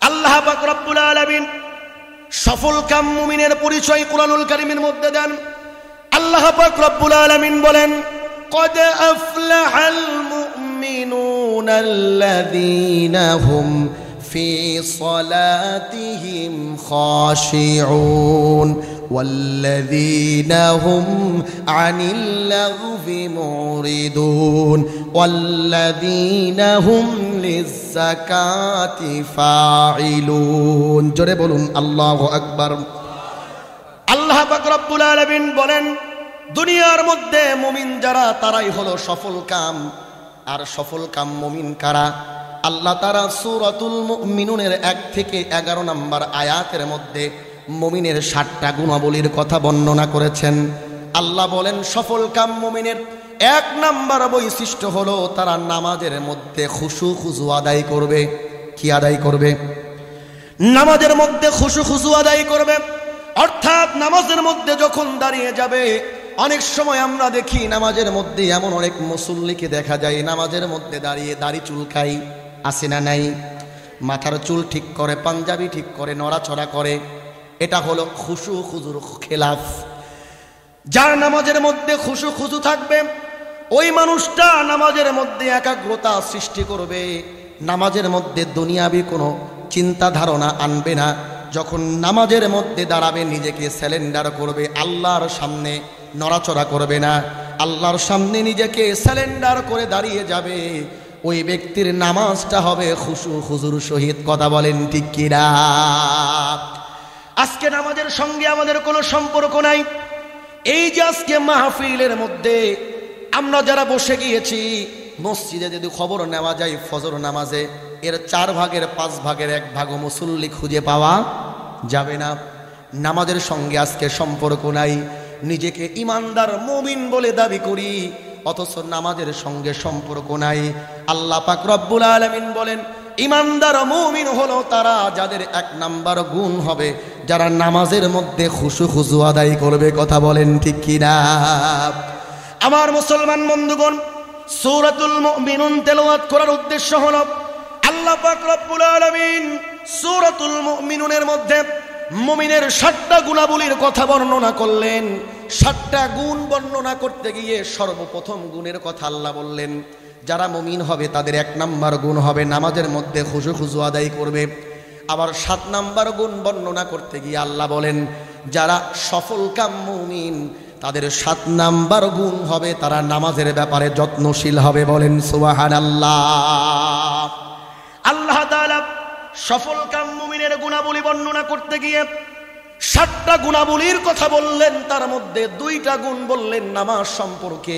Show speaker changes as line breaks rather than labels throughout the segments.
আল্লাহ পাক রব্বুল আলামিন সফল কাম মুমিনের পরিচয় কুরআনুল কারীমের মধ্যে দেন। আল্লাহ পাক রব্বুল আলামিন বলেন, قد أفلح المؤمنون الذين هم في صلاتهم خاشعون والذين هم عن اللغو معرضون والذين هم للزكاة فاعلون জোরে বলুন আল্লাহু আকবার। আল্লাহ পাক রব্বুল আলামিন বলেন, দুনিয়ার মধ্যে মুমিন যারা তারাই হলো সফল কাম। আর সফল কাম মুমিন কারা? আল্লাহ তারা সূরাতুল মুমিনুনের 1 থেকে 11 নম্বর আয়াতের মধ্যে মুমিনের 7টা গুণাবলীর কথা বর্ণনা করেছেন। আল্লাহ বলেন, সফল কাম মুমিনের 1 নম্বর বৈশিষ্ট্য হলো তারা নামাজের মধ্যে খুশু খুজু আদায় করবে। কি আদায় করবে? নামাজের মধ্যে খুশু খুজু আদায় করবে। অর্থাৎ নামাজের মধ্যে যখন দাঁড়িয়ে যাবে, অনেক সময় আমরা দেখি নামাজের মধ্যে এমন অনেক মুসল্লিকে দেখা যায় নামাজের মধ্যে দাঁড়িয়ে দাড়ি চুলকাই, আসে না নাই, মাথার চুল ঠিক করে, পাঞ্জাবি ঠিক করে, নড়াচড়া করে। এটা হলো খুশু খুজুর খেলাফ। যার নামাজের মধ্যে খুশু খুজু থাকবে, ওই মানুষটা নামাজের মধ্যে একাগ্রতা সৃষ্টি করবে, নামাজের মধ্যে দুনিয়াবি কোনো চিন্তা ধারণা আনবে না। যখন নামাজের মধ্যে দাঁড়াবে নিজেকে স্যালেন্ডার করবে, আল্লাহর সামনে নড়াচড়া করবে না, আল্লাহর সামনে নিজেকে স্যালেন্ডার করে দাঁড়িয়ে যাবে, ওই ব্যক্তির নামাজটা হবে খুশু খুজুর সহিত। কথা বলেন ঠিক কিনা? আজকে নামাজের সঙ্গে আমাদের কোনো সম্পর্ক নাই। এই যে আজকে মাহফিলের মধ্যে আমরা যারা বসে গিয়েছি, মসজিদে যদি খবর নেওয়া যায় ফজর নামাজে এর 4 ভাগের 5 ভাগের 1 ভাগ মুসল্লি খুঁজে পাওয়া যাবে না। নামাজের সঙ্গে আজকে সম্পর্ক নাই। নিজেকে ইমানদার মুমিন বলে দাবি করি, অথচ নামাজের সঙ্গে সম্পর্ক নাই। আল্লাহ পাক রব্বুল আলামিন বলেন, ইমানদার মুমিন হলো তারা যাদের 1 নাম্বার গুণ হবে যারা নামাজের মধ্যে খুশু খুজু আদায় করবে। কথা বলেন ঠিক কিনা? আমার মুসলমান বন্ধুগণ, সূরাতুল মুমিনুন তেলাওয়াত করার উদ্দেশ্য হলো আল্লাহ পাক রব্বুল আলামিন সূরাতুল মুমিনুনের মধ্যে মুমিনের 7টা গুণাবলীর কথা বর্ণনা করলেন। 7টা গুণ বর্ণনা করতে গিয়ে সর্বপ্রথম গুণের কথা আল্লাহ বললেন, যারা মুমিন হবে তাদের 1 নাম্বার গুণ হবে নামাজের মধ্যে খুশু খুজু আদায় করবে। আবার 7 নাম্বার গুণ বর্ণনা করতে গিয়ে আল্লাহ বলেন, যারা সফল কাম মুমিন তাদের 7 নাম্বার গুণ হবে তারা নামাজের ব্যাপারে যত্নশীল হবে। বলেন সুবহানাল্লাহ। আল্লাহ তাআলা সফল কাম মুমিনের গুণাবলী বর্ণনা করতে গিয়ে 7টা গুণাবলীর কথা বললেন, তার মধ্যে 2টা গুণ বললেন নামাজ সম্পর্কে।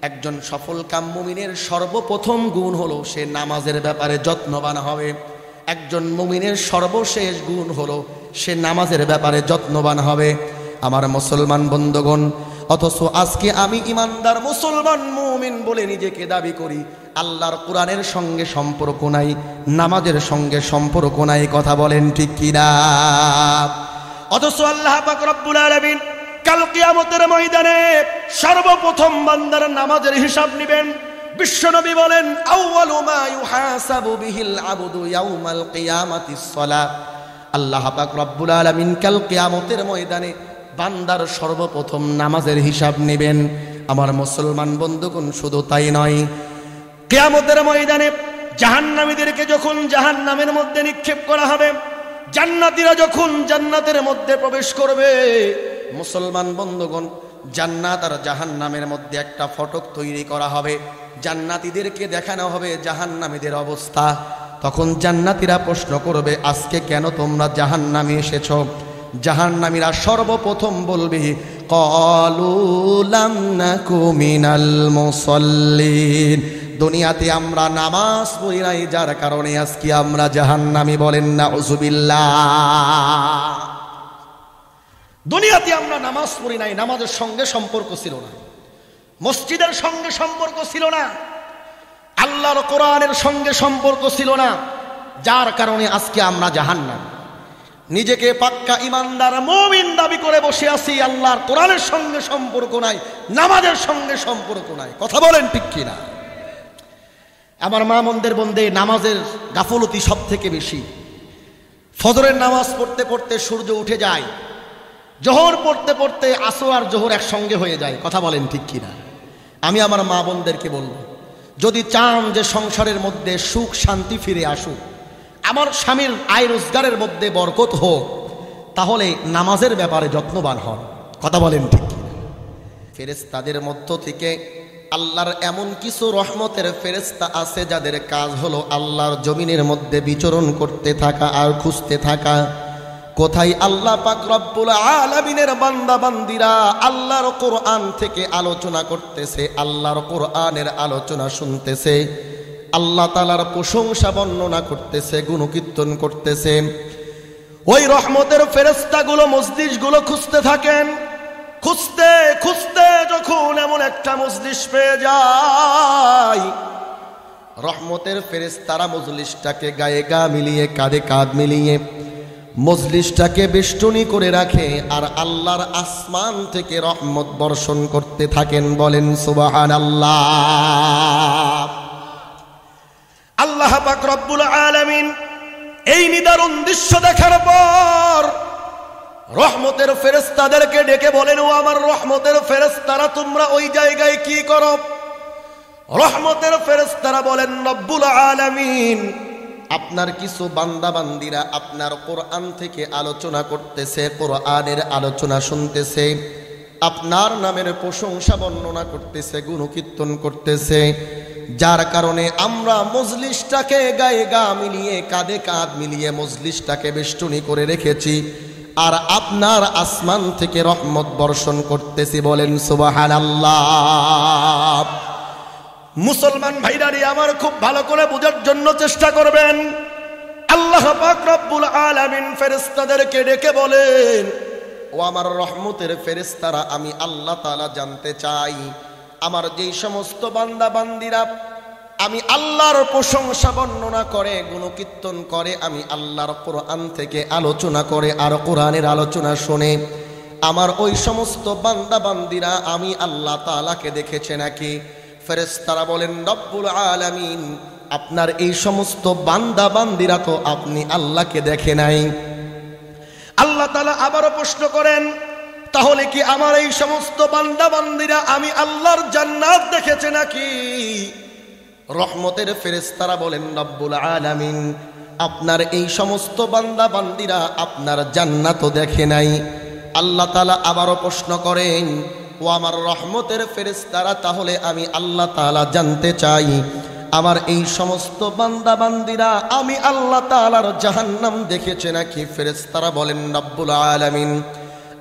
একজন সফল কাম মুমিনের সর্বপ্রথম গুণ হলো সে নামাজের ব্যাপারে যত্নবান হবে। একজন মুমিনের সর্বশেষ গুণ হলো সে নামাজের ব্যাপারে যত্নবান হবে। আমার মুসলমান বন্ধুগণ, অথচ আজকে আমি ইমানদার মুসলমান মুমিন বলে নিজেকে দাবি করি, আল্লাহর কোরআনের সঙ্গে সম্পর্ক নাই, নামাজের সঙ্গে সম্পর্ক নাই। কথা বলেন ঠিক কিনা? অথচ আল্লাহ পাক রব্বুল আলামিন কাল কিয়ামতের ময়দানে সর্বপ্রথম বান্দার নামাজের হিসাব নেবেন। বিশ্বনবী বলেন, আউয়ালু মা ইউহাসাবু বিহিল আবদু ইয়াউমাল কিয়ামাতিস সালাহ। আল্লাহ পাক রব্বুল আলামিন কাল কিয়ামতের ময়দানে বান্দার সর্বপ্রথম নামাজের হিসাব নেবেন। আমার মুসলমান বন্ধুগণ, শুধু তাই নয়, কিয়ামতের ময়দানে জাহান্নামীদেরকে যখন জাহান্নামের মধ্যে নিক্ষেপ করা হবে, জান্নাতীরা যখন জান্নাতের মধ্যে প্রবেশ করবে, মুসলমান বন্ধুগণ, জান্নাত আর জাহান্নামের মধ্যে একটা ফটক তৈরি করা হবে, জান্নাতীদেরকে দেখানো হবে জাহান্নামীদের অবস্থা। তখন জান্নাতীরা প্রশ্ন করবে, আজকে কেন তোমরা জাহান্নামে এসেছো? জাহান্নামীরা সর্বপ্রথম বলবে, ক্বালু লাম নাকু মিনাল মুসাল্লিন, দুনিয়াতে আমরা নামাজ পড়ি নাই, যার কারণে আজকে আমরা জাহান্নামী। বলেন নাউযুবিল্লাহ। দুনিয়াতে আমরা নামাজ পড়ি নাই, নামাজের সঙ্গে সম্পর্ক ছিল না, মসজিদের সঙ্গে সম্পর্ক ছিল না, আল্লাহর কোরআনের সঙ্গে সম্পর্ক ছিল না, যার কারণে আজকে আমরা জাহান্নামী। নিজেকে পাক্কা ইমানদার মুমিন দাবি করে বসে আছি, আল্লাহর কোরআনের সঙ্গে সম্পর্ক নাই, নামাজের সঙ্গে সম্পর্ক নাই। কথা বলেন ঠিক কিনা? আমার মা মন্দের বন্দে, নামাজের গাফলতি সব থেকে বেশি। ফজরের নামাজ পড়তে পড়তে সূর্য উঠে যায়, জোহর পড়তে পড়তে আসর আর জোহর একসঙ্গে হয়ে যায়। কথা বলেন ঠিক কিনা? আমি আমার মা বোনদেরকে বলবো, যদি চান যে সংসারের মধ্যে সুখ শান্তি ফিরে আসুক, আমার স্বামীর আয় রোজগারের মধ্যে বরকত হোক, তাহলে নামাজের ব্যাপারে যত্নবান হন। কথা বলেন ঠিক কিনা? ফেরেশতাদের মধ্য থেকে আল্লাহর এমন কিছু রহমতের ফেরেশতা আছে যাদের কাজ হলো আল্লাহর জমিনের মধ্যে বিচরণ করতে থাকা আর খুঁজতে থাকা। কোথায় আল্লাহ পাক রব্বুল আলামিনের বান্দা বান্দিরা আল্লাহর কোরআন থেকে আলোচনা করতেছে, আল্লাহর কোরআনের আলোচনা শুনতেছে, আল্লাহ তাআলার প্রশংসা বর্ণনা করতেছে, গুণকীর্তন করতেছে, ওই রহমতের ফেরেশতাগুলো মজলিসগুলো খুঁজতে থাকেন। খুঁজতে খুঁজতে যখন এমন একটা মজলিস পেয়ে যায়, রহমতের ফেরেশতারা মজলিসটাকে গায়ে গা মিলিয়ে কাঁধে কাঁধ মিলিয়ে মজলিসটাকে বেষ্টনী করে রাখে, আর আল্লাহর আসমান থেকে রহমত বর্ষণ করতে থাকেন। বলেন সুবহানাল্লাহ। আল্লাহ পাক রব্বুল আলামিন এই নিদারুণ দৃশ্য দেখার পর রহমতের ফেরেশতাদেরকে ডেকে বলেন, ও আমার রহমতের ফেরেশতারা, তোমরা ওই জায়গায় কি করো? রহমতের ফেরেশতারা বলেন, রব্বুল আলামিন আপনার কিছু বান্দা বান্দিরা আপনার কোরআন থেকে আলোচনা করতেছে, কোরআনের আলোচনা শুনতেছে, আপনার নামের প্রশংসা বর্ণনা করতেছে, গুণকীর্তন করতেছে, যার কারণে আমরা মজলিসটাকে গায়ে গা মিলিয়ে কাঁধে কাঁধ মিলিয়ে মজলিসটাকে বেষ্টনী করে রেখেছি, আর আপনার আসমান থেকে রহমত বর্ষণ করতেছি। বলেন সুবহানাল্লাহ। মুসলমান ভাইরারি আমার খুব ভালো করে বোঝার জন্য চেষ্টা করবেন। আল্লাহ পাক রব্বুল আলামিন ফেরেশতাদেরকে ডেকে বলেন, ও আমার রহমতের ফেরেশতারা, আমি আল্লাহ তাআলা জানতে চাই আমার যেই সমস্ত বান্দা বান্দিরা আমি আল্লাহর প্রশংসা বর্ণনা করে, গুণকীর্তন করে, আমি আল্লাহর কোরআন থেকে আলোচনা করে আর কোরআনের আলোচনা শুনে, আমার ওই সমস্ত বান্দা বান্দিরা আমি আল্লাহ তাআলাকে দেখেছে নাকি? ফেরেশতারা বলেন, রব্বুল আলামিন আপনার এই সমস্ত বান্দা বান্দিরা তো আপনি আল্লাহকে দেখে নাই। আল্লাহ তাআলা আবারও প্রশ্ন করেন, তাহলে কি আমার এই সমস্ত বান্দা বান্দিরা আমি আল্লাহর জান্নাত দেখেছে নাকি? রহমতের ফেরেশতারা বলেন, রব্বুল আলামিন আপনার এই সমস্ত বান্দা বান্দিরা আপনার জান্নাতও দেখে নাই। আল্লাহ তাআলা আবারও প্রশ্ন করেন, ও আমার রহমতের ফেরেশতারা, তাহলে আমি আল্লাহ তাআলা জানতে চাই আমার এই সমস্ত বান্দা বান্দিরা আমি আল্লাহ তাআলার জাহান্নাম দেখেছে নাকি? ফেরেশতারা বলেন, রব্বুল আলামিন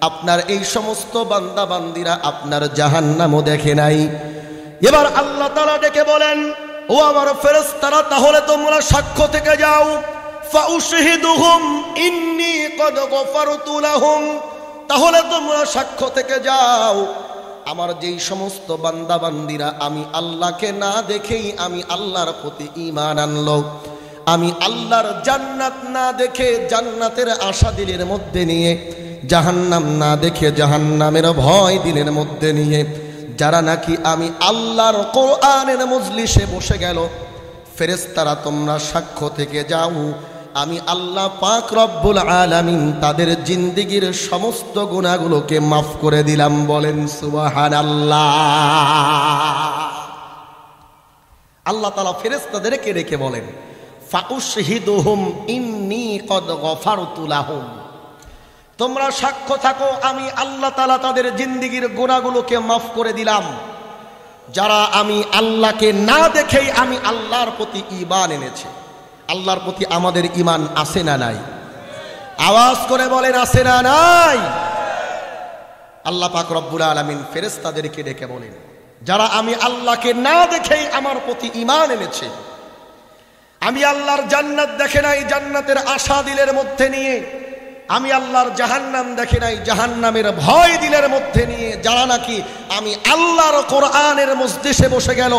আপনার এই সমস্ত বান্দা বান্দিরা আপনার জাহান্নামও দেখে নাই। এবার আল্লাহ তাআলা ডেকে বলেন, ও আমার ফেরেশতারা, তাহলে তোমরা সাক্ষ্য থেকে যাও, ফাউশহিদুহুম ইন্নী কদ গফারতু লাহুম, তাহলে তোমরা সাক্ষ্য থেকে যাও আমার যেই সমস্ত বান্দা বান্দিরা আমি আল্লাহকে না দেখেই আমি আল্লাহর প্রতি ঈমান আনলো, আমি আল্লাহর জান্নাত না দেখে জান্নাতের আশা দিলের মধ্যে নিয়ে, জাহান্নাম না দেখে জাহান্নামের ভয় দিলের মধ্যে নিয়ে, যারা নাকি আমি আল্লাহর কোরআনের মজলিসে বসে গেল, ফেরেশতারা তোমরা সাক্ষ্য থেকে যাও আমি আল্লাহ পাক রব্বুল আলামিন তাদের জিন্দেগীর সমস্ত গুনাহগুলোকে মাফ করে দিলাম। বলেন সুবহানাল্লাহ। আল্লাহ তাআলা ফেরেশতাদেরকে ডেকে বলেন, ফাউশহিদুহুম ইন্নী কদ গফারতু লাহুম, তোমরা সাক্ষ্য থাকো আমি আল্লাহ তাআলা তাদের জিন্দেগীর গুনাহগুলোকে মাফ করে দিলাম, যারা আমি আল্লাহকে না দেখেই আমি আল্লাহর প্রতি ঈমান এনেছে। আল্লাহর প্রতি আমাদের ঈমান আছে না নাই? আওয়াজ করে বলেন, আছে না নাই? আল্লাহ পাক রব্বুল আলামিন ফেরেশতাদেরকে ডেকে বলেন, যারা আমি আল্লাহকে না দেখেই আমার প্রতি ঈমান এনেছে, আমি আল্লাহর জান্নাত দেখে নাই, জান্নাতের আশা দিলের মধ্যে নিয়ে, আমি আল্লাহর জাহান্নাম দেখে নাই, জাহান্নামের ভয় দিলের মধ্যে নিয়ে, যারা নাকি আমি আল্লাহর কোরআনের মজলিসে বসে গেল,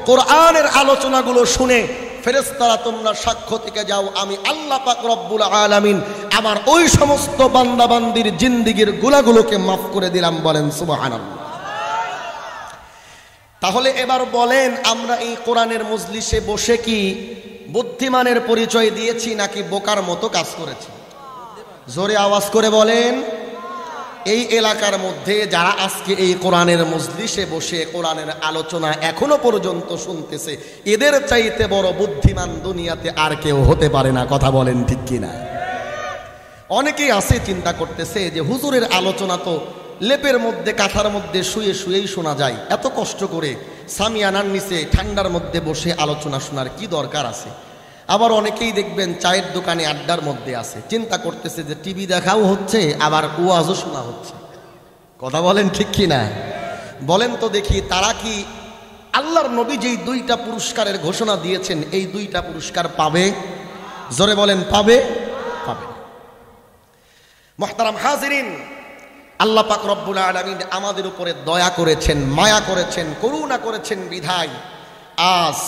কোরআনের আলোচনাগুলো শুনে, ফেরেশতারা তোমরা সাক্ষ্য থেকে যাও আমি আল্লাহ পাক রব্বুল আলামিন আমার ওই সমস্ত বান্দা বান্দির জিন্দেগীর গুনাহগুলোকে মাফ করে দিলাম। বলেন সুবহানাল্লাহ। তাহলে এবার বলেন, আমরা এই কোরআনের মজলিসে বসে কি বুদ্ধিমানের পরিচয় দিয়েছি নাকি বোকার মতো কাজ করেছি? জোরে আওয়াজ করে বলেন। এই এলাকার মধ্যে যারা আজকে এই কোরআনের মজলিসে বসে কোরআনের আলোচনা এখনো পর্যন্ত শুনতেছে, এদের চাইতে বড় বুদ্ধিমান দুনিয়াতে আর কেউ হতে পারে না। কথা বলেন ঠিক কিনা? অনেকেই আছে চিন্তা করতেছে যে হুজুরের আলোচনা তো লেপের মধ্যে কাঁথার মধ্যে শুয়ে শুয়েই শোনা যায়, এত কষ্ট করে সামিয়ানার নিচে ঠান্ডার মধ্যে বসে আলোচনা শোনার কি দরকার আছে? আবার অনেকেই দেখবেন চায়ের দোকানে আড্ডার মধ্যে আছে, চিন্তা করতেছে যে টিভি দেখাও হচ্ছে আবার ওয়াজও শোনা হচ্ছে। কথা বলেন ঠিক কিনা? বলেন তো দেখি, তারা কি আল্লাহর নবী যেই দুইটা পুরস্কারের ঘোষণা দিয়েছেন এই দুইটা পুরস্কার পাবে? জোরে বলেন, পাবে? পাবে। মুহতারাম হাজিরিন, আল্লাহ পাক রব্বুল আলামিন আমাদের উপরে দয়া করেছেন, মায়া করেছেন, করুণা করেছেন বিধায় আজ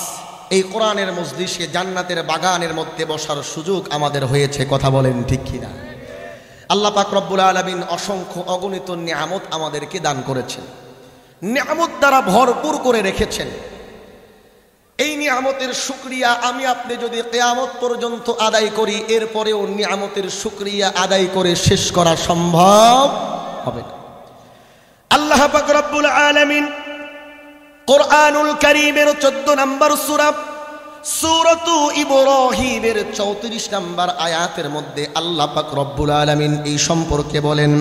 এই কোরআনের মজলিসে জান্নাতের বাগানের মধ্যে বসার সুযোগ আমাদের হয়েছে। কথা বলেন ঠিক কিনা? আল্লাহ পাক রব্বুল আলামিন অসংখ্য অগণিত নিয়ামত আমাদেরকে দান করেছেন, নিয়ামত দ্বারা ভরপুর করে রেখেছেন। এই নিয়ামতের শুকরিয়া আমি আপনি যদি কিয়ামত পর্যন্ত আদায় করি, এরপরেও নিয়ামতের শুকরিয়া আদায় করে শেষ করা সম্ভব হবে না। আল্লাহ পাক রব্বুল আলামিন কোরআনুল কারীমের 14 নম্বর সূরা সূরাতু ইব্রাহিমের 34 নম্বর আয়াতের মধ্যে আল্লাহ পাক রব্বুল আলামিন এই সম্পর্কে বলেন,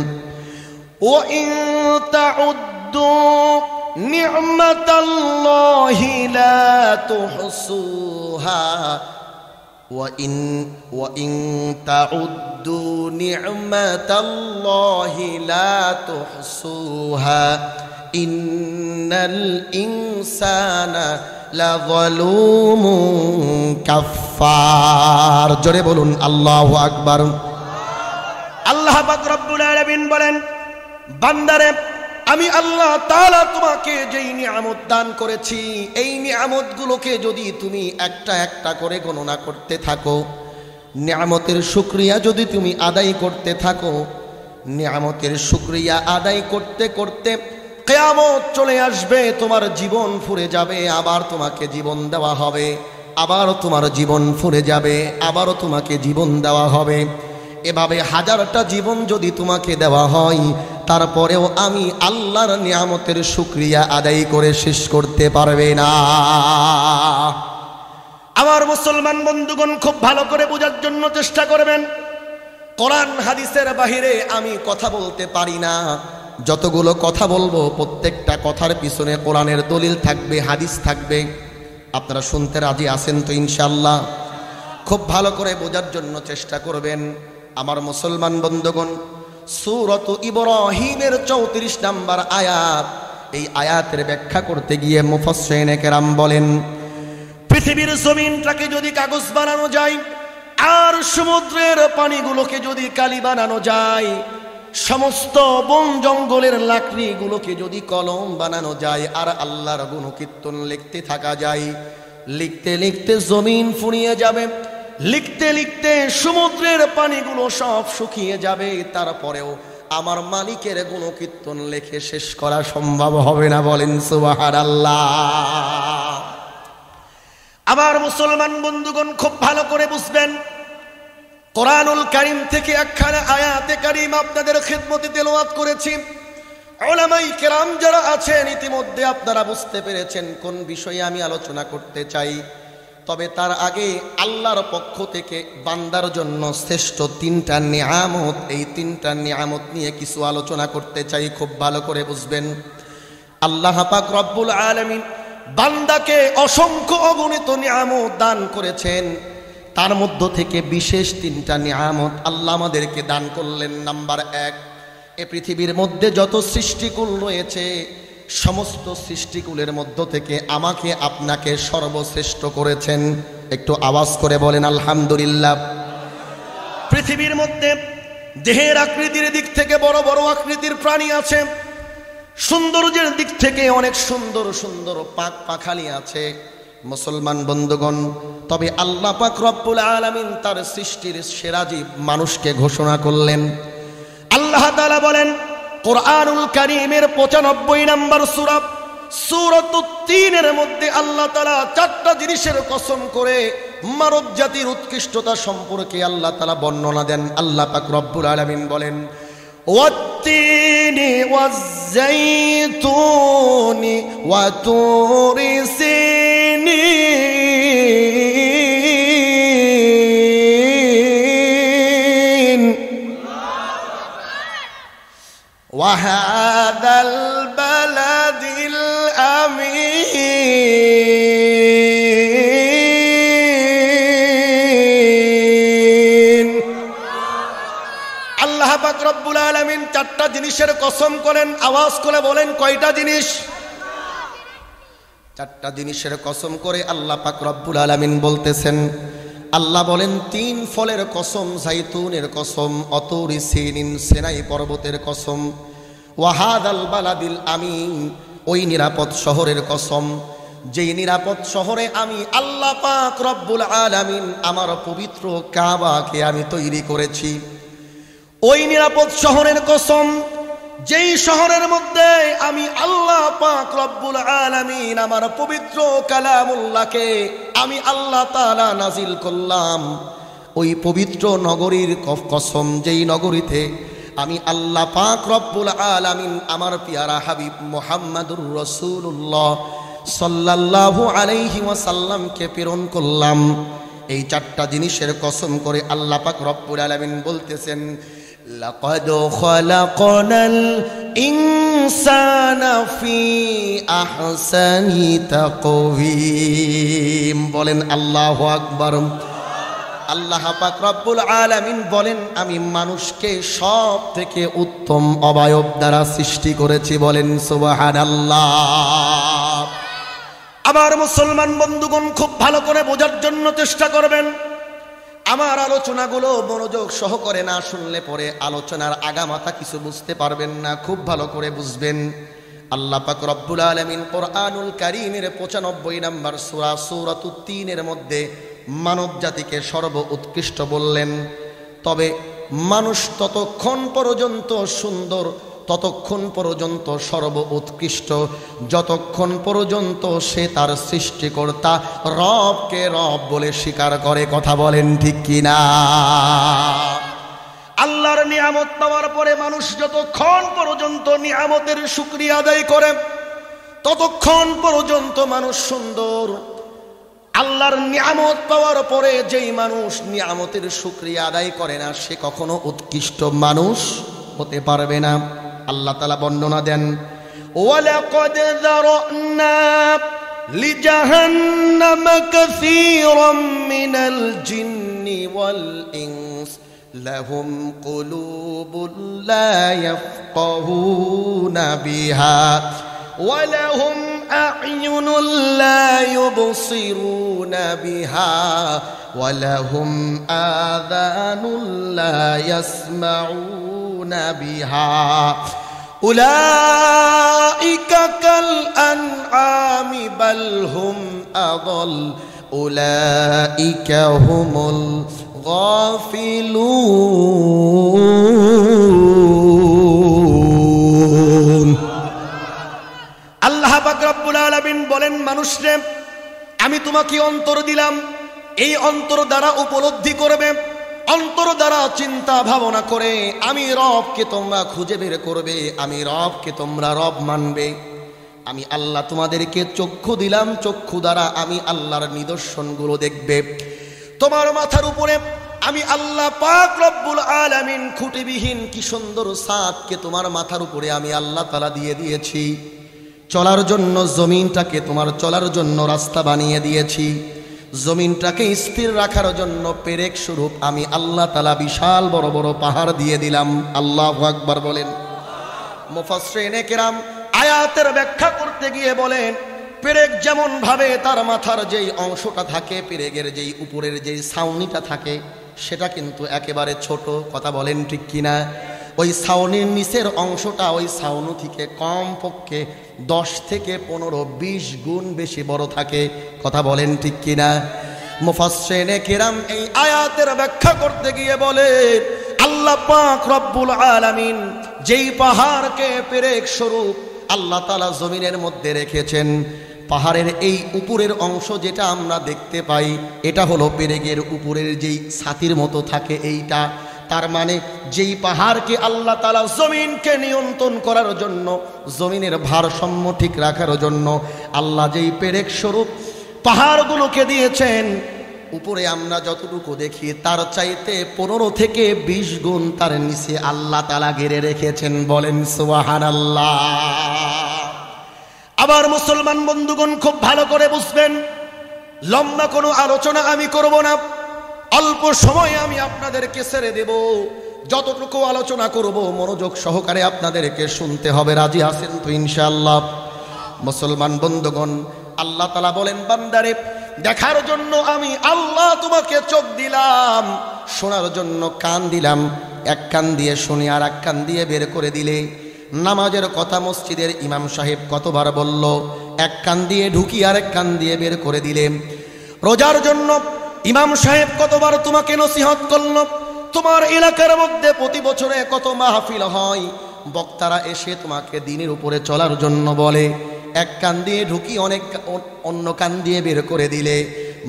ওয়া ইন তাউদ্দু নি'মাতাল্লাহি লা তুহসুহা ওয়া ইন তাউদ্দু নি'মাতাল্লাহি লা তুহসুহা ইন্নাল ইনসানা লাযালুমুন কাফফার। জোরে বলুন আল্লাহু আকবার। আল্লাহ পাক রব্বুল আলামিন বলেন, বান্দারে আমি আল্লাহ তাআলা তোমাকে যেই নিয়ামত দান করেছি, এই নিয়ামতগুলোকে যদি তুমি একটা একটা করে গণনা করতে থাকো, নিয়ামতের শুকরিয়া যদি তুমি আদায় করতে থাকো, নিয়ামতের শুকরিয়া আদায় করতে করতে কিয়ামত চলে আসবে, তোমার জীবন ফুরে যাবে, আবার তোমাকে জীবন দেওয়া হবে, আবার তোমার জীবন ফুরে যাবে, আবারও তোমাকে জীবন দেওয়া হবে। এভাবে হাজারটা জীবন যদি তোমাকে দেওয়া হয়, তারপরেও আমি আল্লাহর নিয়ামতের শুকরিয়া আদায় করে শেষ করতে পারবে না। আমার মুসলমান বন্ধুগণ, খুব ভালো করে বোঝার জন্য চেষ্টা করবেন। কোরআন হাদিসের বাহিরে আমি কথা বলতে পারি না। যতগুলো কথা বলবো প্রত্যেকটা কথার পিছনে কোরআনের দলিল থাকবে, হাদিস থাকবে। আপনারা শুনতে রাজি আছেন তো ইনশাআল্লাহ? খুব ভালো করে বোঝার জন্য চেষ্টা করবেন আমার মুসলমান বন্ধুগণ। সূরাতু ইব্রাহিমের 34 নম্বর আয়াত, এই আয়াতের ব্যাখ্যা করতে গিয়ে মুফাসসিরিনে কেরাম বলেন, পৃথিবীর জমিনটাকে যদি কাগজ বানানো যায়, আর সমুদ্রের পানিগুলোকে যদি কালি বানানো যায়, সমস্ত বন জঙ্গলের লাকড়িগুলোকে যদি কলম বানানো যায়, আর আল্লাহর গুণকীর্তন লিখতে থাকা যায়, লিখতে লিখতে জমিন ফুরিয়ে যাবে, লিখতে লিখতে সমুদ্রের পানিগুলো সব শুকিয়ে যাবে, তারপরেও আমার মালিকের গুণকীর্তন লিখে শেষ করা সম্ভব হবে না। বলেন সুবহানাল্লাহ। আমার মুসলমান বন্ধুগণ, খুব ভালো করে বুঝবেন। কোরআনুল কারীম থেকে একখানা আয়াতে কারীমা আপনাদের খিদমতে তেলাওয়াত করেছি। উলামায়ে কেরাম যারা আছেন ইতিমধ্যে আপনারা বুঝতে পেরেছেন কোন বিষয়ে আমি আলোচনা করতে চাই। তবে তার আগে আল্লাহর পক্ষ থেকে বান্দার জন্য শ্রেষ্ঠ 3টা নিয়ামত, এই 3টা নিয়ামত নিয়ে কিছু আলোচনা করতে চাই। খুব ভালো করে বুঝবেন। আল্লাহ পাক রব্বুল আলামিন বান্দাকে অসংখ্য অগণিত নিয়ামত দান করেছেন, তার মধ্য থেকে বিশেষ 3টা নিয়ামত আল্লাহ আমাদেরকে দান করলেন। নাম্বার 1, এই পৃথিবীর মধ্যে যত সৃষ্টিকুল রয়েছে, সমস্ত সৃষ্টিকুলের মধ্য থেকে আমাকে আপনাকে সর্বশ্রেষ্ঠ করেছেন। একটু আওয়াজ করে বলেন আলহামদুলিল্লাহ। পৃথিবীর মধ্যে দেহের আকৃতির দিক থেকে বড় বড় আকৃতির প্রাণী আছে, সৌন্দর্যের দিক থেকে অনেক সুন্দর সুন্দর পাক পাখালি আছে মুসলমান বন্ধুগণ। তবে আল্লাহ পাক রব্বুল আলামিন তার সৃষ্টির সেরা জীব মানুষকে ঘোষণা করলেন। আল্লাহ তাআলা বলেন কোরআনুল কারীমের 95 নম্বর সূরা সূরাতুত তিনের মধ্যে আল্লাহ তাআলা 4টা জিনিসের কসম করে মানব জাতির উৎকৃষ্টতা সম্পর্কে আল্লাহ তাআলা বর্ণনা দেন। আল্লাহ পাক রব্বুল আলামিন বলেন, ওয়াত-তিনি ওয়াজ-যাইতুনি ওয়া তুরি সিনিন ওয়া হাযাল বালাদিল আমিন। আল্লাহ পাক রব্বুল আলামিন চারটা জিনিসের কসম করেন। আওয়াজ করে বলেন, কয়টা জিনিস? চারটা জিনিসের কসম করে আল্লাহ পাক রব্বুল আলামিন বলতেছেন। আল্লাহ বলেন, 3 ফলের কসম, জাইতুনের কসম, অতুরি সিনিন সিনাই পর্বতের কসম, ওয়াহাদাল বালাদিল আমিন ওই নিরাপদ শহরের কসম, যেই নিরাপদ শহরে আমি আল্লাহ পাক রব্বুল আলামিন আমার পবিত্র কাবাকে আমি তৈরি করেছি। ওই নিরাপদ শহরের কসম, যেই শহরের মধ্যে আমি আল্লাহ পাক রব্বুল আলামিন আমার পবিত্র কালামুল্লাহকে আমি আল্লাহ তাআলা নাজিল করলাম। ওই পবিত্র নগরীর কসম, যেই নগরীতে আমি আল্লাহ পাক রব্বুল আলামিন আমার পিয়ারা হাবিব মুহাম্মাদুর রাসূলুল্লাহ সাল্লাল্লাহু আলাইহি ওয়াসাল্লামকে প্রেরণ করলাম। এই চারটা জিনিসের কসম করে আল্লাহ পাক রব্বুল আলামিন বলতেছেন, লাকাদ খালাকনাল ইনসানা ফি আহসানি তাকওয়িম। বলেন আল্লাহু আকবার। আল্লাহ পাক রব্বুল আলামিন বলেন, আমি মানুষকে সব থেকে উত্তম অবয়ব দ্বারা সৃষ্টি করেছি। বলেন সুবহানাল্লাহ। আমার মুসলমান বন্ধুগণ, খুব ভালো করে বোঝার জন্য চেষ্টা করবেন। আমার আলোচনাগুলো মনোযোগ সহকারে না শুনলে পরে আলোচনার আগামাথা কিছু বুঝতে পারবেন না। খুব ভালো করে বুঝবেন। আল্লাহ পাক রব্বুল আলামিন কোরআনুল কারীমের 95 নম্বর সূরা সূরাতুত তিনের মধ্যে মানব জাতিকে সর্ব উৎকৃষ্ট বললেন। তবে মানুষ ততক্ষণ পর্যন্ত সুন্দর, ততক্ষণ পর্যন্ত সর্ব উৎকৃষ্ট, যতক্ষণ পর্যন্ত সে তার সৃষ্টিকর্তা রবকে রব বলে স্বীকার করে। কথা বলেন ঠিক কিনা? আল্লাহর নিয়ামত পাওয়ার পরে মানুষ যতক্ষণ পর্যন্ত নিয়ামতের শুকরিয়া আদায় করে ততক্ষণ পর্যন্ত মানুষ সুন্দর। আল্লাহর নিয়ামত পাওয়ার পরে যেই মানুষ নিয়ামতের শুকরিয়া আদায় করে না, সে কখনো উৎকৃষ্ট মানুষ হতে পারবে না। আল্লাহ তাআলা বর্ণনা দেন, ওয়ালাকাদ যারানা লিজাহান্নামা কাসীরাম মিনাল জিন্নি ওয়াল ইনস লাহুম কুলুবুন লা ইয়াফকাহুনা বিহা ওয়া লাহুম আ'য়ুনুন লা ইউবসিরুনা বিহা ওয়া লাহুম আযানুন লা ইয়াসমাউনা বিহা উলাইকা কাল আনআমি বাল হুম আযাল উলাইকা হুমুল গাফিলুন। আল্লাহ পাক রব্বুল আলামিন বলেন, মানুষরে আমি তোমাকে অন্তর দিলাম, এই অন্তর দ্বারা উপলব্ধি করবে, অন্তর দ্বারা চিন্তা ভাবনা করে আমি রবকে তোমরা খুঁজে বের করবে, আমি রবকে তোমরা রব মানবে। আমি আল্লাহ তোমাদেরকে চক্ষু দিলাম, চক্ষু দ্বারা আমি আল্লাহর নিদর্শনগুলো দেখবে। তোমার মাথার উপরে আমি আল্লাহ পাক রব্বুল আলামিন খুঁটিবিহীন কি সুন্দর ছাদকে তোমার মাথার উপরে আমি আল্লাহ তাআলা দিয়ে দিয়েছি। চলার জন্য জমিনটাকে তোমার চলার জন্য রাস্তা বানিয়ে দিয়েছি। জমিনটাকে স্থির রাখার জন্য পেরেক স্বরূপ আমি আল্লাহ তাআলা বিশাল বড় বড় পাহাড় দিয়ে দিলাম। আল্লাহু আকবার বলেন। মুফাসসিরিনে কেরাম আয়াতের ব্যাখ্যা করতে গিয়ে বলেন, পেরেক যেমন ভাবে তার মাথার যেই অংশটা থাকে, পেরেকের যেই উপরের যেই ছাউনিটা থাকে, সেটা কিন্তু একেবারে ছোট। কথা বলেন ঠিক কিনা? ওই ছাউনির নিচের অংশটা ওই ছাউনি থেকে কমপক্ষে 10 থেকে 15-20 গুণ বেশি বড় থাকে। কথা বলেন ঠিক কিনা? মুফাসসিরিনে কেরাম এই আয়াতের ব্যাখ্যা করতে গিয়ে বলে, আল্লাহ পাক রব্বুল আলামিন যেই পাহাড়কে পেরেক স্বরূপ আল্লাহ তাআলা জমিনের মধ্যে রেখেছেন, পাহাড়ের এই উপরের অংশ যেটা আমরা দেখতে পাই এটা হলো পেরেকের উপরের যেই ছাতির মতো থাকে এইটা। তার মানে যেই পাহাড়কে আল্লাহ তাআলা জমিনকে নিয়ন্ত্রণ করার জন্য, জমিনের ভারসাম্য ঠিক রাখার জন্য আল্লাহ যেই পেরেক স্বরূপ পাহাড়গুলোকে দিয়েছেন, উপরে আমরা যতটুকু দেখি তার চাইতে 15 থেকে 20 গুণ তার নিচে আল্লাহ তাআলা ঘিরে রেখেছেন। বলেন সুবহানাল্লাহ। আবার মুসলমান বন্ধুগণ খুব ভালো করে বুঝবেন, লম্বা কোনো আলোচনা আমি করব না, অল্প সময় আমি আপনাদেরকে ছেড়ে দেব। যতটুকু আলোচনা করব মনোযোগ সহকারে আপনাদেরকে শুনতে হবে। রাজি আছেন তো ইনশাআল্লাহ? মুসলমান বন্ধুগণ, আল্লাহ তাআলা বলেন, বান্দারে দেখার জন্য আমি আল্লাহ তোমাকে চোখ দিলাম, শোনার জন্য কান দিলাম। এক কান দিয়ে শুনি আর এক কান দিয়ে বের করে দিলে। নামাজের কথা মসজিদের ইমাম সাহেব কতবার বলল, এক কান দিয়ে ঢুকি আর এক কান দিয়ে বের করে দিলে। রোজার জন্য ইমাম সাহেব কতবার তোমাকে নসিহত করল। তোমার এলাকার মধ্যে প্রতি বছরে কত মাহফিল হয়, বক্তারা এসে তোমাকে দ্বীনের উপরে চলার জন্য বলে, এক কান দিয়ে ঢুকি অন্য কান দিয়ে বের করে দিলে।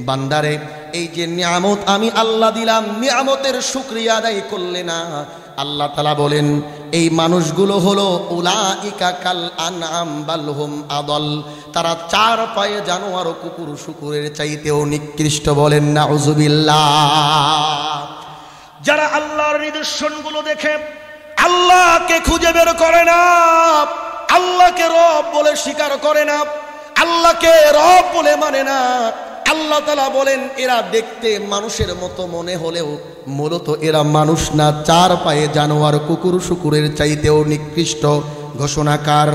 বান্দারে এই যে নিয়ামত আমি আল্লাহ দিলাম, নিয়ামতের শুকরিয়া আদায় করলে না। আল্লাহ তাআলা বলেন, এই মানুষগুলো হলো উলাইকা কাল আনআম বাল হুম আদল, তারা 4 পায়ে জানোয়ার ও কুকুর শুকুরের চাইতেও নিকৃষ্ট। বলেন নাউযুবিল্লাহ। যারা আল্লাহর নিদর্শনগুলো দেখে আল্লাহকে খুঁজে বের করে না, আল্লাহকে রব বলে স্বীকার করে না, আল্লাহকে রব বলে মানে না, আল্লাহ তাআলা বলেন এরা দেখতে মানুষের মতো মনে হলেও মূলত এরা মানুষ না, 4 পায়ে জানোয়ার কুকুর শুকুরের চাইতেও নিকৃষ্ট। ঘোষণাকার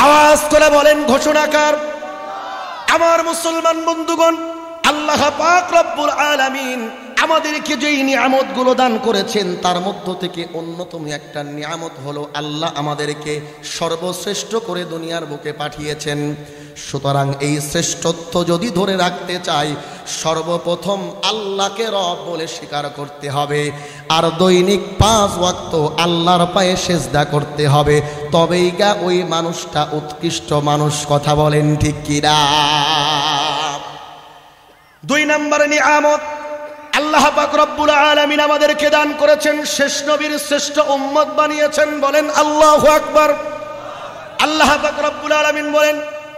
আওয়াজ করে বলেন ঘোষণাকার। আমার মুসলমান বন্ধুগণ, আল্লাহ পাক রব্বুল আলামিন আমাদেরকে যেই নিয়ামতগুলো দান করেছেন তার মধ্য থেকে অন্যতম একটা নিয়ামত হলো আল্লাহ আমাদেরকে সর্বশ্রেষ্ঠ করে দুনিয়ার বুকে পাঠিয়েছেন। সুতরাং এই শ্রেষ্ঠত্ব যদি ধরে রাখতে চাই, সর্বপ্রথম আল্লাহকে রব বলে স্বীকার করতে হবে, আর দৈনিক 5 ওয়াক্ত আল্লাহর পায়ে সেজদা করতে হবে। তবেই গা ওই মানুষটা উৎকৃষ্ট মানুষ। কথা বলেন ঠিক কিনা? 2 নম্বর নিয়ামত আল্লাহ পাক রব্বুল আলামিন আমাদেরকে দান করেছেন, শেষ নবীর শ্রেষ্ঠ উম্মত বানিয়েছেন। বলেন আল্লাহু আকবার। আল্লাহ পাক রব্বুল আলামিন বলেন,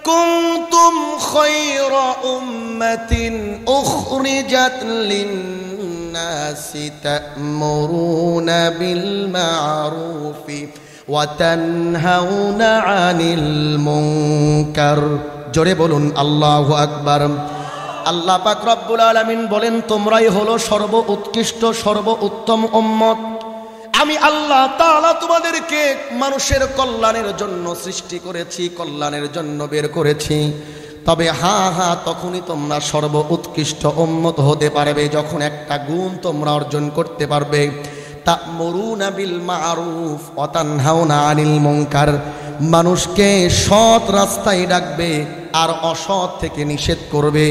কুনতুম খায়রা উম্মাতিন উখরিজাত লিন-নাসি তা'মুরুনা বিল মা'রুফি ওয়া তানহাউনা আনিল মুনকার। জোরে বলুন আল্লাহু আকবার। আল্লাহ পাক রব্বুল আলামিন বলেন, তোমরাই হলো সর্ব উৎকৃষ্ট সর্ব উত্তম উম্মত। আমি আল্লাহ তাআলা তোমাদেরকে মানুষের কল্যাণের জন্য সৃষ্টি করেছি, কল্যাণের জন্য বের করেছি। তবে হ্যাঁ, তখনই তোমরা সর্ব উৎকৃষ্ট উম্মত হতে পারবে যখন একটা গুণ তোমরা অর্জন করতে পারবে, তা'মুরুনা বিল মা'রুফ ওয়া তানহাউনা আনিল মুনকার। মানুষকে সৎ রাস্তায় ডাকবে আর অসৎ থেকে নিষেধ করবে।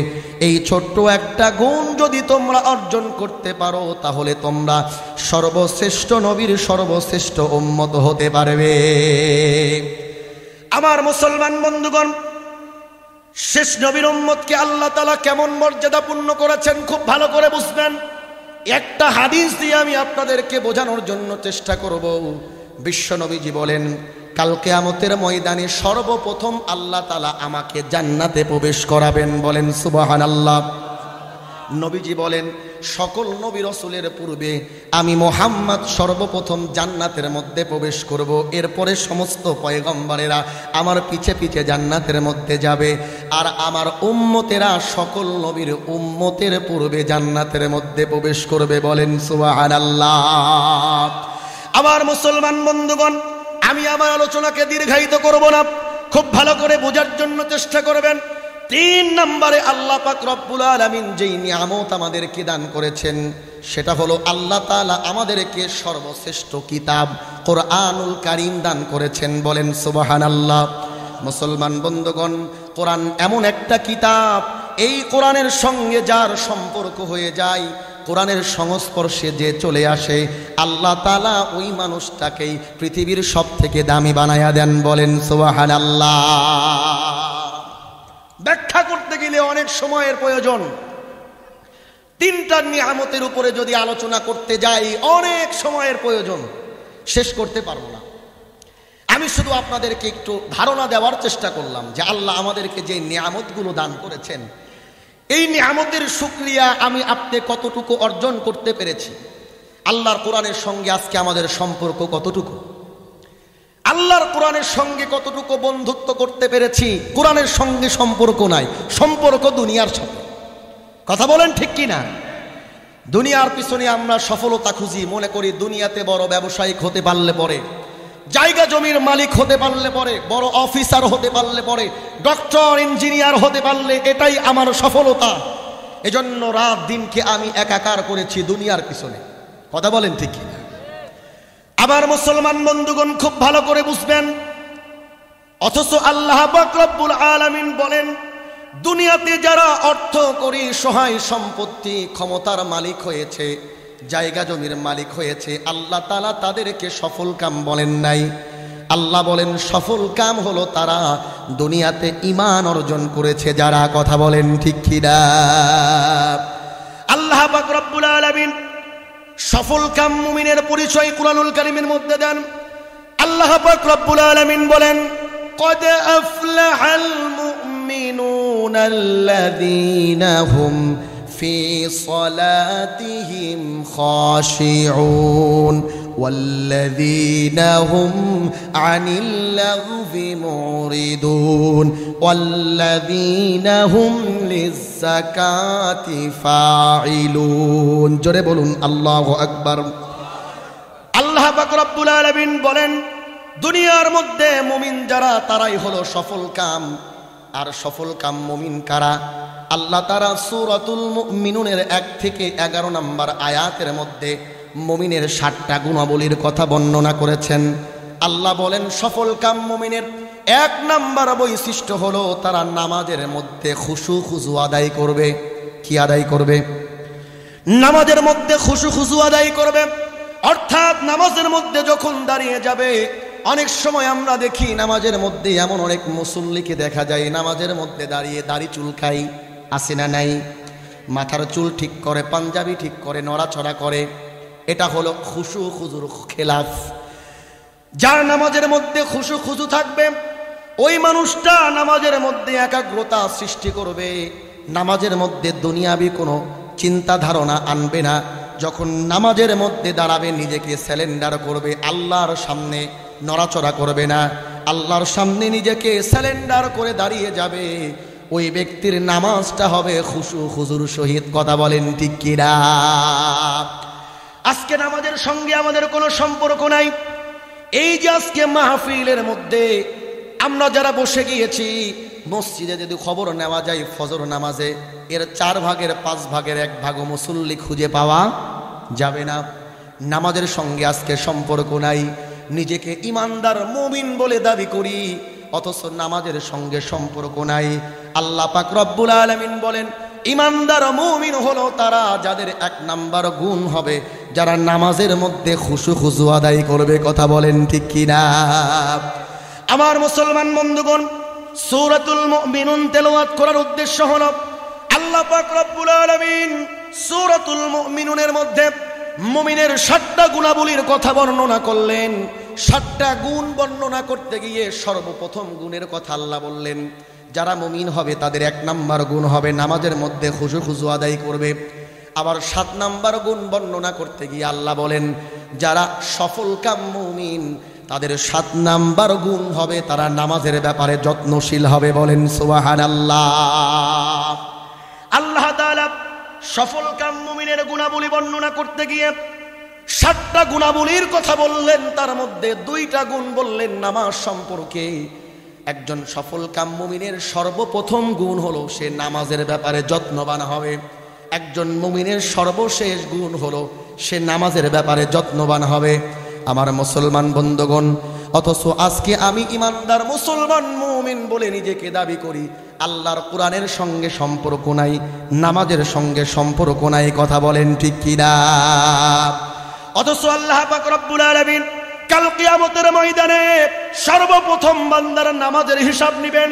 এই ছোট্ট একটা গুণ যদি তোমরা অর্জন করতে পারো, তাহলে তোমরা সর্বশ্রেষ্ঠ নবীর সর্বশ্রেষ্ঠ উম্মত হতে পারবে। আমার মুসলমান বন্ধুগণ, শেষ নবীর উম্মতকে আল্লাহ তাআলা কেমন মর্যাদাপূর্ণ করেছেন খুব ভালো করে বুঝবেন। একটা হাদিস দিয়ে আমি আপনাদেরকে বোঝানোর জন্য চেষ্টা করব। বিশ্ব নবীজি বলেন, কাল কিয়ামতের ময়দানে সর্বপ্রথম আল্লাহ তাআলা আমাকে জান্নাতে প্রবেশ করাবেন। বলেন সুবহানাল্লাহ। নবীজি বলেন, সকল নবী রাসূলের পূর্বে আমি মুহাম্মদ সর্বপ্রথম জান্নাতের মধ্যে প্রবেশ করব, এরপরে সমস্ত পয়গম্বরেরা আমার পিছে পিছে জান্নাতের মধ্যে যাবে, আর আমার উম্মতেরা সকল নবীর উম্মতের পূর্বে জান্নাতের মধ্যে প্রবেশ করবে। বলেন সুবহানাল্লাহ। আমার মুসলমান বন্ধুগণ, আমি আমার আলোচনাকে দীর্ঘায়িত করব না, খুব ভালো করে বোঝার জন্য চেষ্টা করবেন। 3 নম্বরে আল্লাহ পাক রব্বুল আলামিন যেই নিয়ামত আমাদেরকে দান করেছেন সেটা হলো আল্লাহ তাআলা আমাদেরকে সর্বশ্রেষ্ঠ কিতাব কোরআনুল কারীম দান করেছেন। বলেন সুবহানাল্লাহ। মুসলমান বন্ধুগণ, কোরআন এমন একটা কিতাব, এই কোরআনের সঙ্গে যার সম্পর্ক হয়ে যায়, কোরআনের সংস্পর্শে যে চলে আসে, আল্লাহ তাআলা ওই মানুষটাকেই পৃথিবীর সবথেকে দামি বানায়া দেন। বলেন সুবহানাল্লাহ। গেলে অনেক সময়ের প্রয়োজন। তিনটা নিয়ামতের উপরে যদি আলোচনা করতে যাই অনেক সময়ের প্রয়োজন, শেষ করতে পারবো না। আমি শুধু আপনাদেরকে একটু ধারণা দেওয়ার চেষ্টা করলাম যে আল্লাহ আমাদেরকে যে নিয়ামতগুলো দান করেছেন, এই নিয়ামতের শুকরিয়া আমি আপনি কতটুকু অর্জন করতে পেরেছি, আল্লাহর কোরআনের সঙ্গে আজকে আমাদের সম্পর্ক কতটুকু, আল্লাহর কোরআনের সঙ্গে কতটুকু বন্ধুত্ব করতে পেরেছি। কোরআনের সঙ্গে সম্পর্ক নাই, সম্পর্ক দুনিয়ার সাথে। কথা বলেন ঠিক কি না? দুনিয়ার পিছনে আমরা সফলতা খুঁজি, মনে করি দুনিয়াতে বড় ব্যবসায়িক হতে পারলে পরে, জায়গা জমির মালিক হতে পারলে পরে, বড় অফিসার হতে পারলে পরে, ডক্টর ইঞ্জিনিয়ার হতে পারলে এটাই আমার সফলতা। এজন্য রাত দিনকে আমি একাকার করেছি দুনিয়ার পিছনে। কথা বলেন ঠিক কি না? আবার মুসলমান বন্ধুগণ খুব ভালো করে বুঝবেন, অথচ আল্লাহ পাক রব্বুল আলামিন বলেন দুনিয়াতে যারা অর্থ করি, সহায় সম্পত্তি, ক্ষমতার মালিক হয়েছে, জায়গা জমির মালিক হয়েছে, আল্লাহ তাআলা তাদেরকে সফল কাম বলেন নাই। আল্লাহ বলেন সফল কাম হলো তারা দুনিয়াতে ঈমান অর্জন করেছে যারা। কথা বলেন ঠিক কি না? আল্লাহ পাক রব্বুল আলামিন সফল কাম মুমিনের পরিচয় কুরআনুল কারীমের মধ্যে দেন। আল্লাহ পাক রব্বুল আলামিন বলেন قد أفلح المؤمنون الذين هم في صلاتهم خاشعون والذين هم عن اللغو معرضون والذين هم للزكاة فاعلون জোরে বলুন আল্লাহু আকবার। আল্লাহ পাক রব্বুল আলামিন বলেন দুনিয়ার মধ্যে মুমিন যারা তারাই হলো সফল কাম। আর সফল কাম মুমিন কারা? আল্লাহ তাআলা সূরাতুল মুমিনুনের 1 থেকে 11 নম্বর আয়াতের মধ্যে মুমিনের 7টা গুণাবলীর কথা বর্ণনা করেছেন। আল্লাহ বলেন সফল কাম মুমিনের 1 নম্বর বৈশিষ্ট্য হলো তারা নামাজের মধ্যে খুশু খুজু আদায় করবে। কি আদায় করবে? নামাজের মধ্যে খুশু খুজু আদায় করবে। অর্থাৎ নামাজের মধ্যে যখন দাঁড়িয়ে যাবে, অনেক সময় আমরা দেখি নামাজের মধ্যে এমন অনেক মুসল্লিকে দেখা যায় নামাজের মধ্যে দাঁড়িয়ে দাড়ি চুলকাই, আছে না নাই? মাথার চুল ঠিক করে, পাঞ্জাবি ঠিক করে, নড়াচড়া করে। এটা হলো খুশু খুজুর খেলাফ। যার নামাজের মধ্যে খুশু খুজু থাকবে ওই মানুষটা নামাজের মধ্যে একাগ্রতা সৃষ্টি করবে, নামাজের মধ্যে দুনিয়াবি কোনো চিন্তা ধারণা আনবে না। যখন নামাজের মধ্যে দাঁড়াবে নিজেকে স্যালেন্ডার করবে, আল্লাহর সামনে নড়াচড়া করবে না, আল্লাহর সামনে নিজেকে স্যালেন্ডার করে দাঁড়িয়ে যাবে। ওই ব্যক্তির নামাজটা হবে খুশু খুজুর সহিত। কথা বলেন ঠিক কি না? আজকে নামাজের সঙ্গে আমাদের কোনো সম্পর্ক নাই। এই যে আজকে মাহফিলের মধ্যে আমরা যারা বসে গিয়েছি, মসজিদে যদি খবর নেওয়া যায় ফজর নামাজে এর 4 ভাগের 5 ভাগের 1 ভাগ মুসল্লি খুঁজে পাওয়া যাবে না। নামাজের সঙ্গে আজকে সম্পর্ক নাই। নিজেকে ইমানদার মুমিন বলে দাবি করি, অথচ নামাজের সঙ্গে সম্পর্ক নাই। আল্লাহ পাক রব্বুল আলামিন বলেন ইমানদার মুমিন হলো তারা যাদের 1 নাম্বার গুণ হবে যারা নামাজের মধ্যে খুশু খুজু আদায় করবে। কথা বলেন ঠিক কি না? আমার মুসলমান বন্ধুগণ, সূরাতুল মুমিনুন তেলাওয়াত করার উদ্দেশ্য হলো আল্লাহ পাক রব্বুল আলামিন সূরাতুল মুমিনুনের মধ্যে মুমিনের 7টা গুণাবলীর কথা বর্ণনা করলেন। 7টা গুণ বর্ণনা করতে গিয়ে সর্বপ্রথম গুণের কথা আল্লাহ বললেন যারা মুমিন হবে তাদের 1 নাম্বার গুণ হবে নামাজের মধ্যে খুশু খুজু আদায় করবে। আবার 7 নাম্বার গুণ বর্ণনা করতে গিয়ে আল্লাহ বলেন যারা সফল কাম মুমিন তাদের 7 নাম্বার গুণ হবে তারা নামাজের ব্যাপারে যত্নশীল হবে। বলেন সুবহানাল্লাহ। আল্লাহ তাআলা সফল কাম মুমিনের গুণাবলী বর্ণনা করতে গিয়ে 7টা গুণাবলীর কথা বললেন, তার মধ্যে 2টা গুণ বললেন নামাজ সম্পর্কে। একজন সফল কাম মুমিনের সর্বপ্রথম গুণ হলো সে নামাজের ব্যাপারে যত্নবান হবে। একজন মুমিনের সর্বশেষ গুণ হলো সে নামাজের ব্যাপারে যত্নবান হবে। আমার মুসলমান বন্ধুগণ, অথচ আজকে আমি ইমানদার মুসলমান মুমিন বলে নিজেকে দাবি করি, আল্লাহর কোরআনের সঙ্গে সম্পর্ক নাই, নামাজের সঙ্গে সম্পর্ক নাই। কথা বলেন ঠিক কি না? অথচ আল্লাহ পাক রব্বুল আলামিন কাল কিয়ামতের ময়দানে সর্বপ্রথম বান্দার নামাজের হিসাব নেবেন।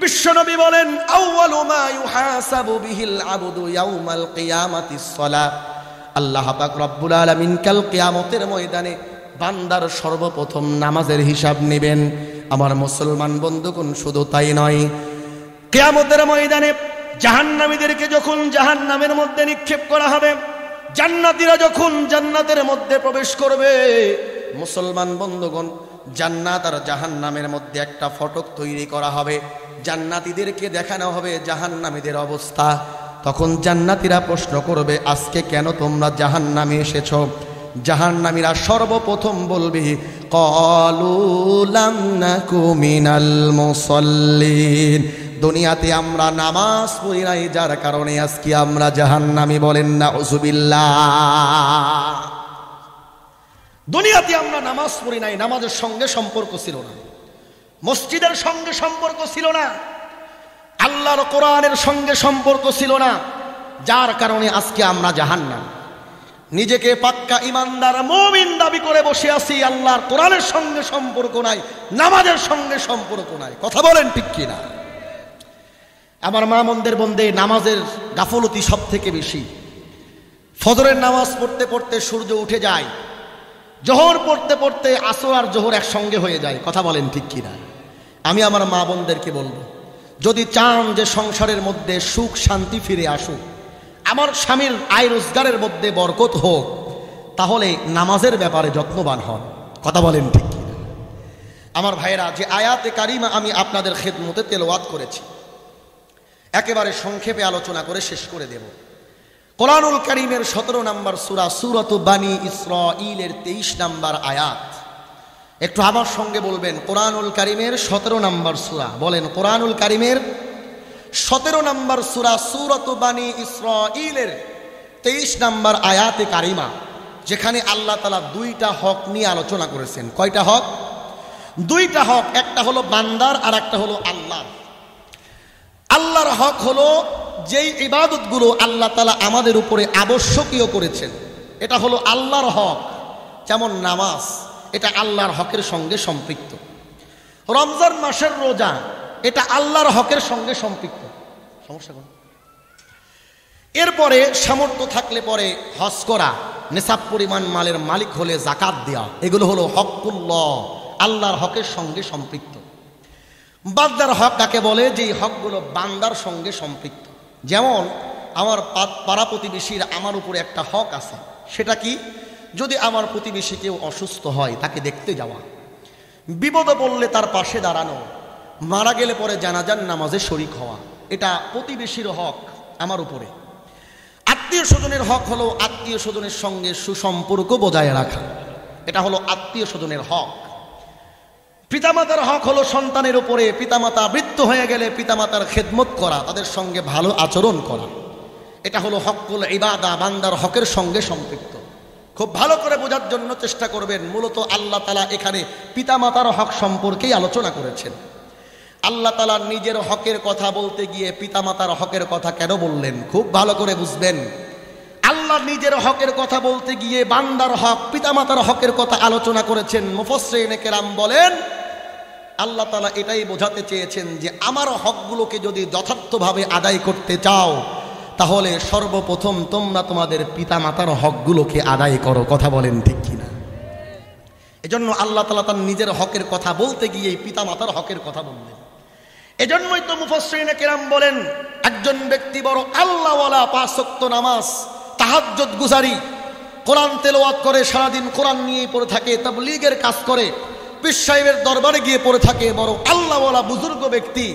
বিশ্বনবী বলেন, আউয়ালু মা ইউহাসাবু বিহিল আবদু ইয়াউমাল কিয়ামাতিস সালাহ। আল্লাহ পাক রব্বুল আলামিন কাল কিয়ামতের ময়দানে বান্দার সর্বপ্রথম নামাজের হিসাব নেবেন। আমার মুসলমান বন্ধুগণ, শুধু তাই নয়, কিয়ামতের ময়দানে জাহান্নামীদেরকে যখন জাহান্নামের মধ্যে নিক্ষেপ করা হবে, জান্নাতীরা যখন জান্নাতের মধ্যে প্রবেশ করবে, মুসলমান বন্ধুগণ, জান্নাত আর জাহান্নামের মধ্যে একটা ফটক তৈরি করা হবে। জান্নাতীদেরকে দেখানো হবে জাহান্নামীদের অবস্থা। তখন জান্নাতীরা প্রশ্ন করবে, আজকে কেন তোমরা জাহান্নামে এসেছো? জাহান্নামীরা সর্বপ্রথম বলবে, ক্বালু লাম নাকু মিনাল মুসাল্লিন, দুনিয়াতে আমরা নামাজ পড়ি নাই, যার কারণে আজকে আমরা জাহান্নামী। বলেন নাউযুবিল্লাহ। দুনিয়াতে আমরা নামাজ পড়ি নাই, নামাজের সঙ্গে সম্পর্ক ছিল না, মসজিদের সঙ্গে সম্পর্ক ছিল না, আল্লাহর কোরআনের সঙ্গে সম্পর্ক ছিল না, যার কারণে আজকে আমরা জাহান্নামী। নিজেকে পাক্কা ইমানদার মুমিন দাবি করে বসে আছি, আল্লাহর কোরআনের সঙ্গে সম্পর্ক নাই, নামাজের সঙ্গে সম্পর্ক নাই। কথা বলেন ঠিক কিনা? আমার মা মন্দের বন্দে নামাজের গাফলতি সব থেকে বেশি। ফজরের নামাজ পড়তে পড়তে সূর্য উঠে যায়, জোহর পড়তে পড়তে আসর আর জোহর একসঙ্গে হয়ে যায়। কথা বলেন ঠিক কিনা? আমি আমার মা বোনদেরকে বলবো, যদি চান যে সংসারের মধ্যে সুখ শান্তি ফিরে আসুক, আমার স্বামীর আয় রোজগারের মধ্যে বরকত হোক, তাহলে নামাজের ব্যাপারে যত্নবান হন। কথা বলেন ঠিক কিনা? আমার ভাইরা, যে আয়াতে কারিমা আমি আপনাদের খেদমতে তেলাওয়াত করেছি, একেবারে সংক্ষেপে আলোচনা করে শেষ করে দেব। কোরআনুল কারীমের 17 নম্বর সূরা, সূরাতু বানী ইসরাঈলের 23 নম্বর আয়াত। একটু আমার সঙ্গে বলবেন, কোরআনুল কারীমের 17 নম্বর সূরা। বলেন, কোরআনুল কারীমের 17 নম্বর সূরা, সূরাতু বানী ইসরাঈলের 23 নম্বর আয়াতে কারিমা, যেখানে আল্লাহ তাআলা দুইটা হক নিয়ে আলোচনা করেছেন। কয়টা হক? দুইটা হক। একটা হলো বান্দার আর একটা হলো আল্লাহর। আল্লাহর হক হলো যেই ইবাদতগুলো আল্লাহ তাআলা আমাদের উপরে আবশ্যকীয় করেছেন, এটা হলো আল্লাহর হক। যেমন নামাজ, এটা আল্লাহর হকের সঙ্গে সম্পৃক্ত। রমজান মাসের রোজা, এটা আল্লাহর হকের সঙ্গে সম্পৃক্ত। সমস্যা কোন? এরপরে সামর্থ্য থাকলে পরে হজ করা, নিসাব পরিমাণ মালের মালিক হলে যাকাত দেওয়া, এগুলো হলো হকুল্লাহ, আল্লাহর হকের সঙ্গে সম্পৃক্ত। বান্দার হক কাকে বলে? যে হকগুলো বান্দার সঙ্গে সম্পৃক্ত। যেমন আমার পাড়া প্রতিবেশীর আমার উপরে একটা হক আছে। সেটা কি? যদি আমার প্রতিবেশী কেউ অসুস্থ হয়, তাকে দেখতে যাওয়া, বিপদে পড়লে তার পাশে দাঁড়ানো, মারা গেলে পরে জানাজার নামাজে শরীক হওয়া, এটা প্রতিবেশীর হক আমার উপরে। আত্মীয় স্বজনের হক হলো আত্মীয় স্বজনের সঙ্গে সুসম্পর্ক বজায় রাখা, এটা হলো আত্মীয় স্বজনের হক। পিতামাতার হক হলো সন্তানের উপরে, পিতামাতা বৃদ্ধ হয়ে গেলে পিতামাতার খেদমত করা, তাদের সঙ্গে ভালো আচরণ করা, এটা হলো হকুল ইবাদা, বান্দার হকের সঙ্গে সম্পৃক্ত। খুব ভালো করে বোঝার জন্য চেষ্টা করবেন, মূলত আল্লাহ তাআলা এখানে পিতামাতার হক সম্পর্কেই আলোচনা করেছেন। আল্লাহ তাআলা নিজের হকের কথা বলতে গিয়ে পিতামাতার হকের কথা কেন বললেন? খুব ভালো করে বুঝবেন। আল্লাহ নিজের হকের কথা বলতে গিয়ে বান্দার হক, পিতামাতার হকের কথা আলোচনা করেছেন। মুফাসসিরিনে কেরাম বলেন, আল্লাহ তাআলা এটাই বোঝাতে চেয়েছেন যে আমার হকগুলোকে যদি যথার্থভাবে আদায় করতে চাও, তাহলে সর্বপ্রথম তোমরা তোমাদের পিতামাতার হকগুলোকে আদায় করো। কথা বলেন ঠিক কিনা? এজন্য আল্লাহ তাআলা তার নিজের হকের কথা বলতে গিয়ে পিতামাতার হকের কথা বললেন। এজন্যই তো মুফাসসিরিনে কেরাম বলেন, একজন ব্যক্তি বড় আল্লাহওয়ালা, 5 ওয়াক্ত নামাজ, তাহাজ্জুদ গুজারি, কোরআন তেলাওয়াত করে, সারাদিন কোরআন নিয়েই পড়ে থাকে, তাবলীগের কাজ করে, পীর সাহেবের দরবারে গিয়ে পড়ে থাকে, বড় আল্লাহওয়ালা বুজুর্গ ব্যক্তি,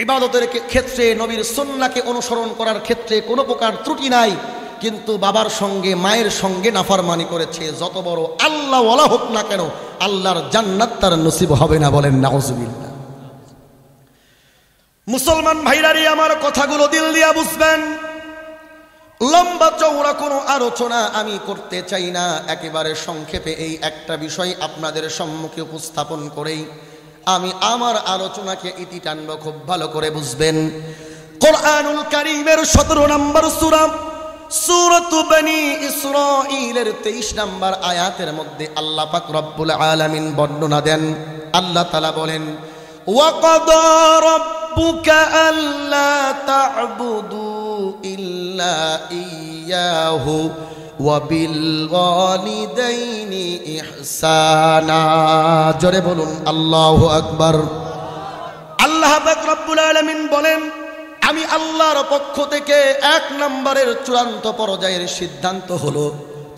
ইবাদতের ক্ষেত্রে নবীর সুন্নাহকে অনুসরণ করার ক্ষেত্রে কোনো প্রকার ত্রুটি নাই, কিন্তু বাবার সঙ্গে মায়ের সঙ্গে নাফরমানি করেছে। যত বড় আল্লাহওয়ালা হোক না কেন, আল্লাহর জান্নাত তার নসিব হবে না। বলেন নাউযুবিল্লাহ। মুসলমান ভাইরারি, আমার কথাগুলো দিল দিয়া বুঝবেন। লম্বা চওড়া কোনো আলোচনা আমি করতে চাই না, একেবারে সংক্ষেপে এই একটা বিষয় আপনাদের সম্মুখে উপস্থাপন করেই আমি আমার আলোচনাকে ইতি টানব। খুব ভালো করে বুঝবেন। কোরআনুল কারীমের 17 নম্বর সূরা, সূরাতু বনী ইসরাঈলের 23 নম্বর আয়াতের মধ্যে আল্লাহ পাক রব্বুল আলামিন বর্ণনা দেন। আল্লাহ তাআলা বলেন, ওয়া ক্বাদা রাব্বুকা আল্লা তা'বুদু ইল্লা ইয়্যাহু ওয়া বিল ওয়ালিদাইনি ইহসানা। জোরে বলুন আল্লাহু আকবার। আল্লাহ পাক রব্বুল আলামিন বলেন, আমি আল্লাহর পক্ষ থেকে 1 নম্বরের চূড়ান্ত পর্যায়ের সিদ্ধান্ত হলো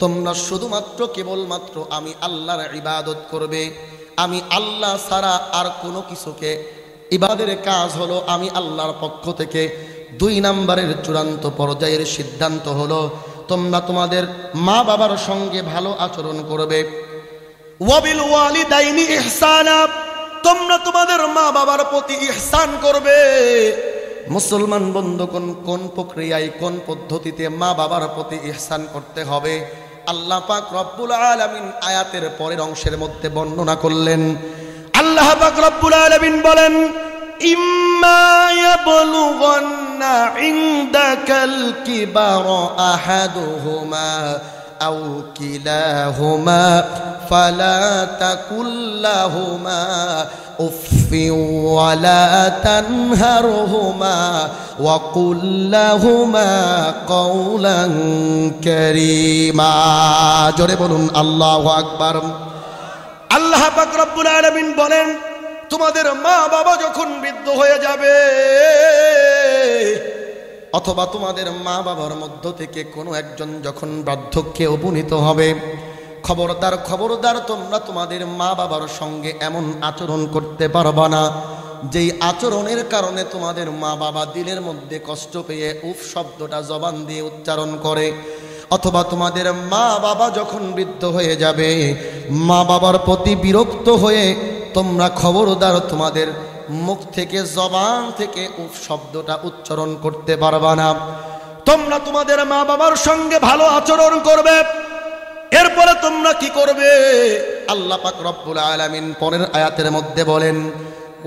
তোমরা শুধুমাত্র কেবলমাত্র আমি আল্লাহর ইবাদত করবে। আমি আল্লাহ ছাড়া আর কোনো কিছুকে ইবাদের কাজ হলো আমি আল্লাহর পক্ষ থেকে 2 নম্বরের চূড়ান্ত পর্যায়ের সিদ্ধান্ত হলো তোমরা তোমাদের মা বাবার সঙ্গে ভালো আচরণ করবে। ওয়াবিল ওয়ালিদাইনি ইহসানা, তোমরা তোমাদের মা বাবার প্রতি ইহসান করবে। মুসলমান বন্ধুগণ, কোন প্রক্রিয়ায় কোন পদ্ধতিতে মা বাবার প্রতি ইহসান করতে হবে আল্লাহ পাক রব্বুল আলামিন আয়াতের পরের অংশের মধ্যে বর্ণনা করলেন। আল্লাহ পাক রব্বুল আলামিন বলেন, ইম্মা ইয়াবলুগান্না ইনদাকাল কিবারা আহাদুহুমা আও কিলাহুমা ফালা তাকুল লাহুমা উফফিন ওয়ালা তানহারহুমা ওয়া কুল লাহুমা কাওলান কারীমা। জোরে বলুন আল্লাহু আকবার। আল্লাহ পাক রব্বুল আলামিন বলেন, তোমাদের মা বাবা যখন বৃদ্ধ হয়ে যাবে অথবা তোমাদের মা বাবার মধ্য থেকে কোনো একজন যখন বার্ধক্যে উপনীত হবে, খবরদার খবরদার তোমরা তোমাদের মা বাবার সঙ্গে এমন আচরণ করতে পারবা না যেই আচরণের কারণে তোমাদের মা বাবা দিলের মধ্যে কষ্ট পেয়ে উফ শব্দটা জবান দিয়ে উচ্চারণ করে। অথবা তোমাদের মা বাবা যখন বৃদ্ধ হয়ে যাবে মা বাবার প্রতি বিরক্ত হয়ে তোমরা খবরদার তোমাদের মুখ থেকে জবান থেকে উফ শব্দটা উচ্চারণ করতে পারবা না। তোমরা তোমাদের মা বাবার সঙ্গে ভালো আচরণ করবে। এরপরে তোমরা কি করবে? আল্লাহ পাক রব্বুল আলামিন পরের আয়াতের মধ্যে বলেন,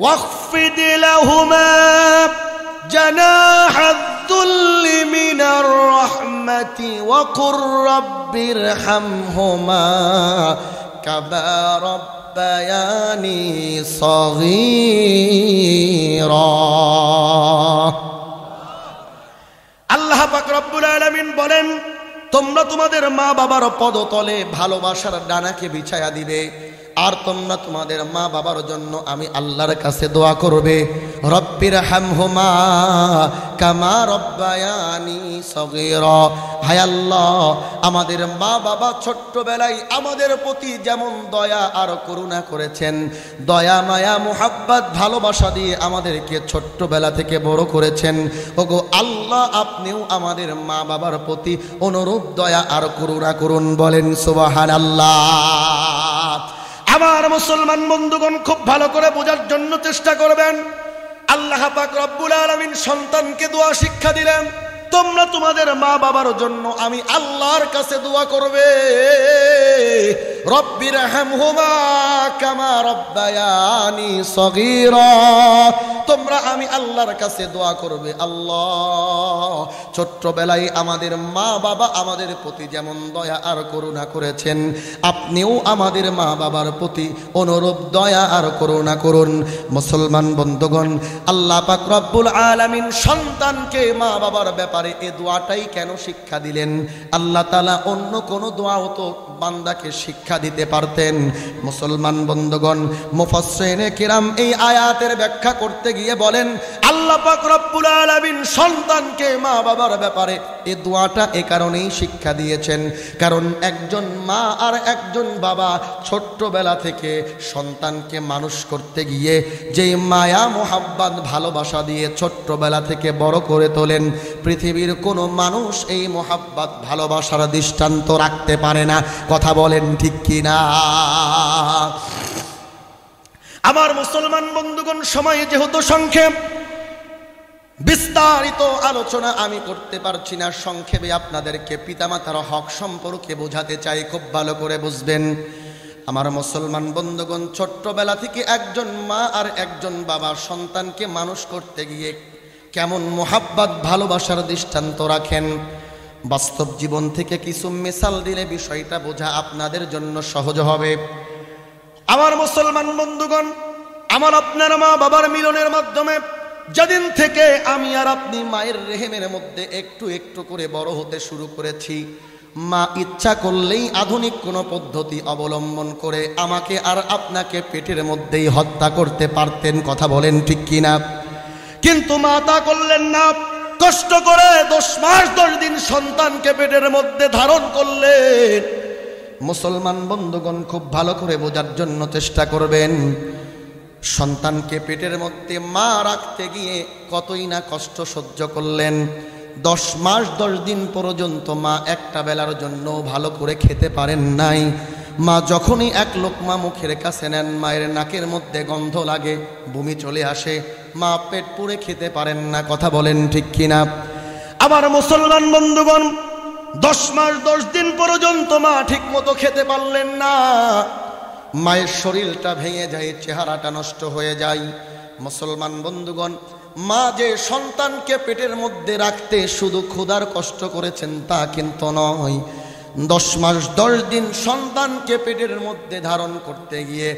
ওয়াখফিদ লাহুমা জানাহাদ-দুল্লি মিনার রাহমাতি ওয়া কুর রাব্বিরহামহুমা কামা রাব্বায়ানি সগীরা। আল্লাহ পাক রব্বুল আলামিন বলেন, তোমরা তোমাদের মা বাবার পদতলে ভালোবাসার ডানাকে বিছায়া দিবে। আর তোমরা তোমাদের মা বাবার জন্য আমি আল্লাহর কাছে দোয়া করবে, রব্বিরহামহুমা কামা রব্বায়ানি সগীরা। হায় আল্লাহ, আমাদের মা বাবা ছোট্টবেলায় আমাদের প্রতি যেমন দয়া আর করুণা করেছেন, দয়া মায়া মুহাব্বত ভালোবাসা দিয়ে আমাদেরকে ছোট্টবেলা থেকে বড় করেছেন, ওগো আল্লাহ আপনিও আমাদের মা বাবার প্রতি অনুরূপ দয়া আর করুণা করুন। বলেন সুবহানাল্লাহ। আমার মুসলমান বন্ধুগণ, খুব ভালো করে বোঝার জন্য চেষ্টা করবেন। আল্লাহ পাক রব্বুল আলামিন সন্তানকে দোয়া শিক্ষা দিলেন, তোমরা তোমাদের মা বাবার জন্য আমি আল্লাহর কাছে দোয়া করবে, রব্বিরহামহুমা কামা রব্বায়ানি সগীরা। তোমরা আমি আল্লাহর কাছে দোয়া করবে, আল্লাহ ছোট্টবেলায় আমাদের মা বাবা আমাদের প্রতি যেমন দয়া আর করুণা করেছেন, আপনিও আমাদের মা বাবার প্রতি অনুরূপ দয়া আর করুণা করুন। মুসলমান বন্ধুগণ, আল্লাহ পাক রব্বুল আলামিন সন্তানকে মা বাবার ব্যাপারে এই দোয়াটাই কেন শিক্ষা দিলেন? আল্লাহ তাআলা অন্য কোন দোয়াও তো বান্দাকে শিক্ষা দিতে পারতেন। মুসলমান বন্ধুগণ, মুফাসসিরিনে কিরাম এই আয়াতের ব্যাখ্যা করতে গিয়ে বলেন, আল্লাহ পাক রব্বুল আলামিন সন্তানকে মা বাবার ব্যাপারে এই দোয়াটা এ কারণেই শিক্ষা দিয়েছেন, কারণ একজন মা আর একজন বাবা ছোট্টবেলা থেকে সন্তানকে মানুষ করতে গিয়ে যেই মায়া মোহাব্বত ভালোবাসা দিয়ে ছোট্টবেলা থেকে বড় করে তোলেন, পৃথিবীর কোনো মানুষ এই মোহাব্বত ভালোবাসার দৃষ্টান্ত রাখতে পারে না। কথা বলেন ঠিক কিনা? আমার মুসলমান বন্ধুগণ, সময় যেহেতু সংক্ষেপ, বিস্তারিত আলোচনা আমি করতে পারছি না। সংক্ষেপে আপনাদেরকে পিতামাতার হক সম্পর্কে বোঝাতে চাই, খুব ভালো করে বুঝবেন। আমার মুসলমান বন্ধুগণ, ছোট্টবেলা থেকে একজন মা আর একজন বাবা সন্তানকে মানুষ করতে গিয়ে কেমন মোহাব্বত ভালোবাসার দৃষ্টান্ত রাখেন, বাস্তব জীবন থেকে কিছু মিসাল দিলে বিষয়টা বোঝা আপনাদের জন্য সহজ হবে। আমার মুসলমান বন্ধুগণ, আমার আপনার মা বাবার মিলনের মাধ্যমে যেদিন থেকে আমি আর আপনি মায়ের রেহেমের মধ্যে একটু একটু করে বড় হতে শুরু করেছি, মা ইচ্ছা করলেই আধুনিক কোনো পদ্ধতি অবলম্বন করে আমাকে আর আপনাকে পেটের মধ্যেই হত্যা করতে পারতেন। কথা বলেন ঠিক কিনা? কিন্তু মা তা করলেন না। কষ্ট করে 10 মাস 10 দিন সন্তানকে পেটের মধ্যে ধারণ করলেন। মুসলমান বন্ধুগণ, খুব ভালো করে বোঝার জন্য চেষ্টা করবেন। সন্তানকে পেটের মধ্যে মা রাখতে গিয়ে কতই না কষ্ট সহ্য করলেন। 10 মাস 10 দিন পর্যন্ত মা একটা বেলার জন্য ভালো করে খেতে পারেন নাই। মা যখনই এক লোকমা মুখের কাছে নেন, মায়ের নাকের মধ্যে গন্ধ লাগে, বমি চলে আসে, মা পেট পুরে খেতে পারেন না। কথা বলেন ঠিক কিনা? আমার মুসলমান বন্ধুগণ, 10 মাস 10 দিন পর্যন্ত মা ঠিক মতো খেতে পারলেন না। মায়ের শরীরটা ভেঙে যায়, চেহারাটা নষ্ট হয়ে যায়। মুসলমান বন্ধুগণ, মা যে সন্তানকে পেটের মধ্যে রাখতে শুধু ক্ষুধার কষ্ট করেছেন তা কিন্তু নয়, 10 মাস 10 দিন সন্তানকে পেটের মধ্যে ধারণ করতে গিয়ে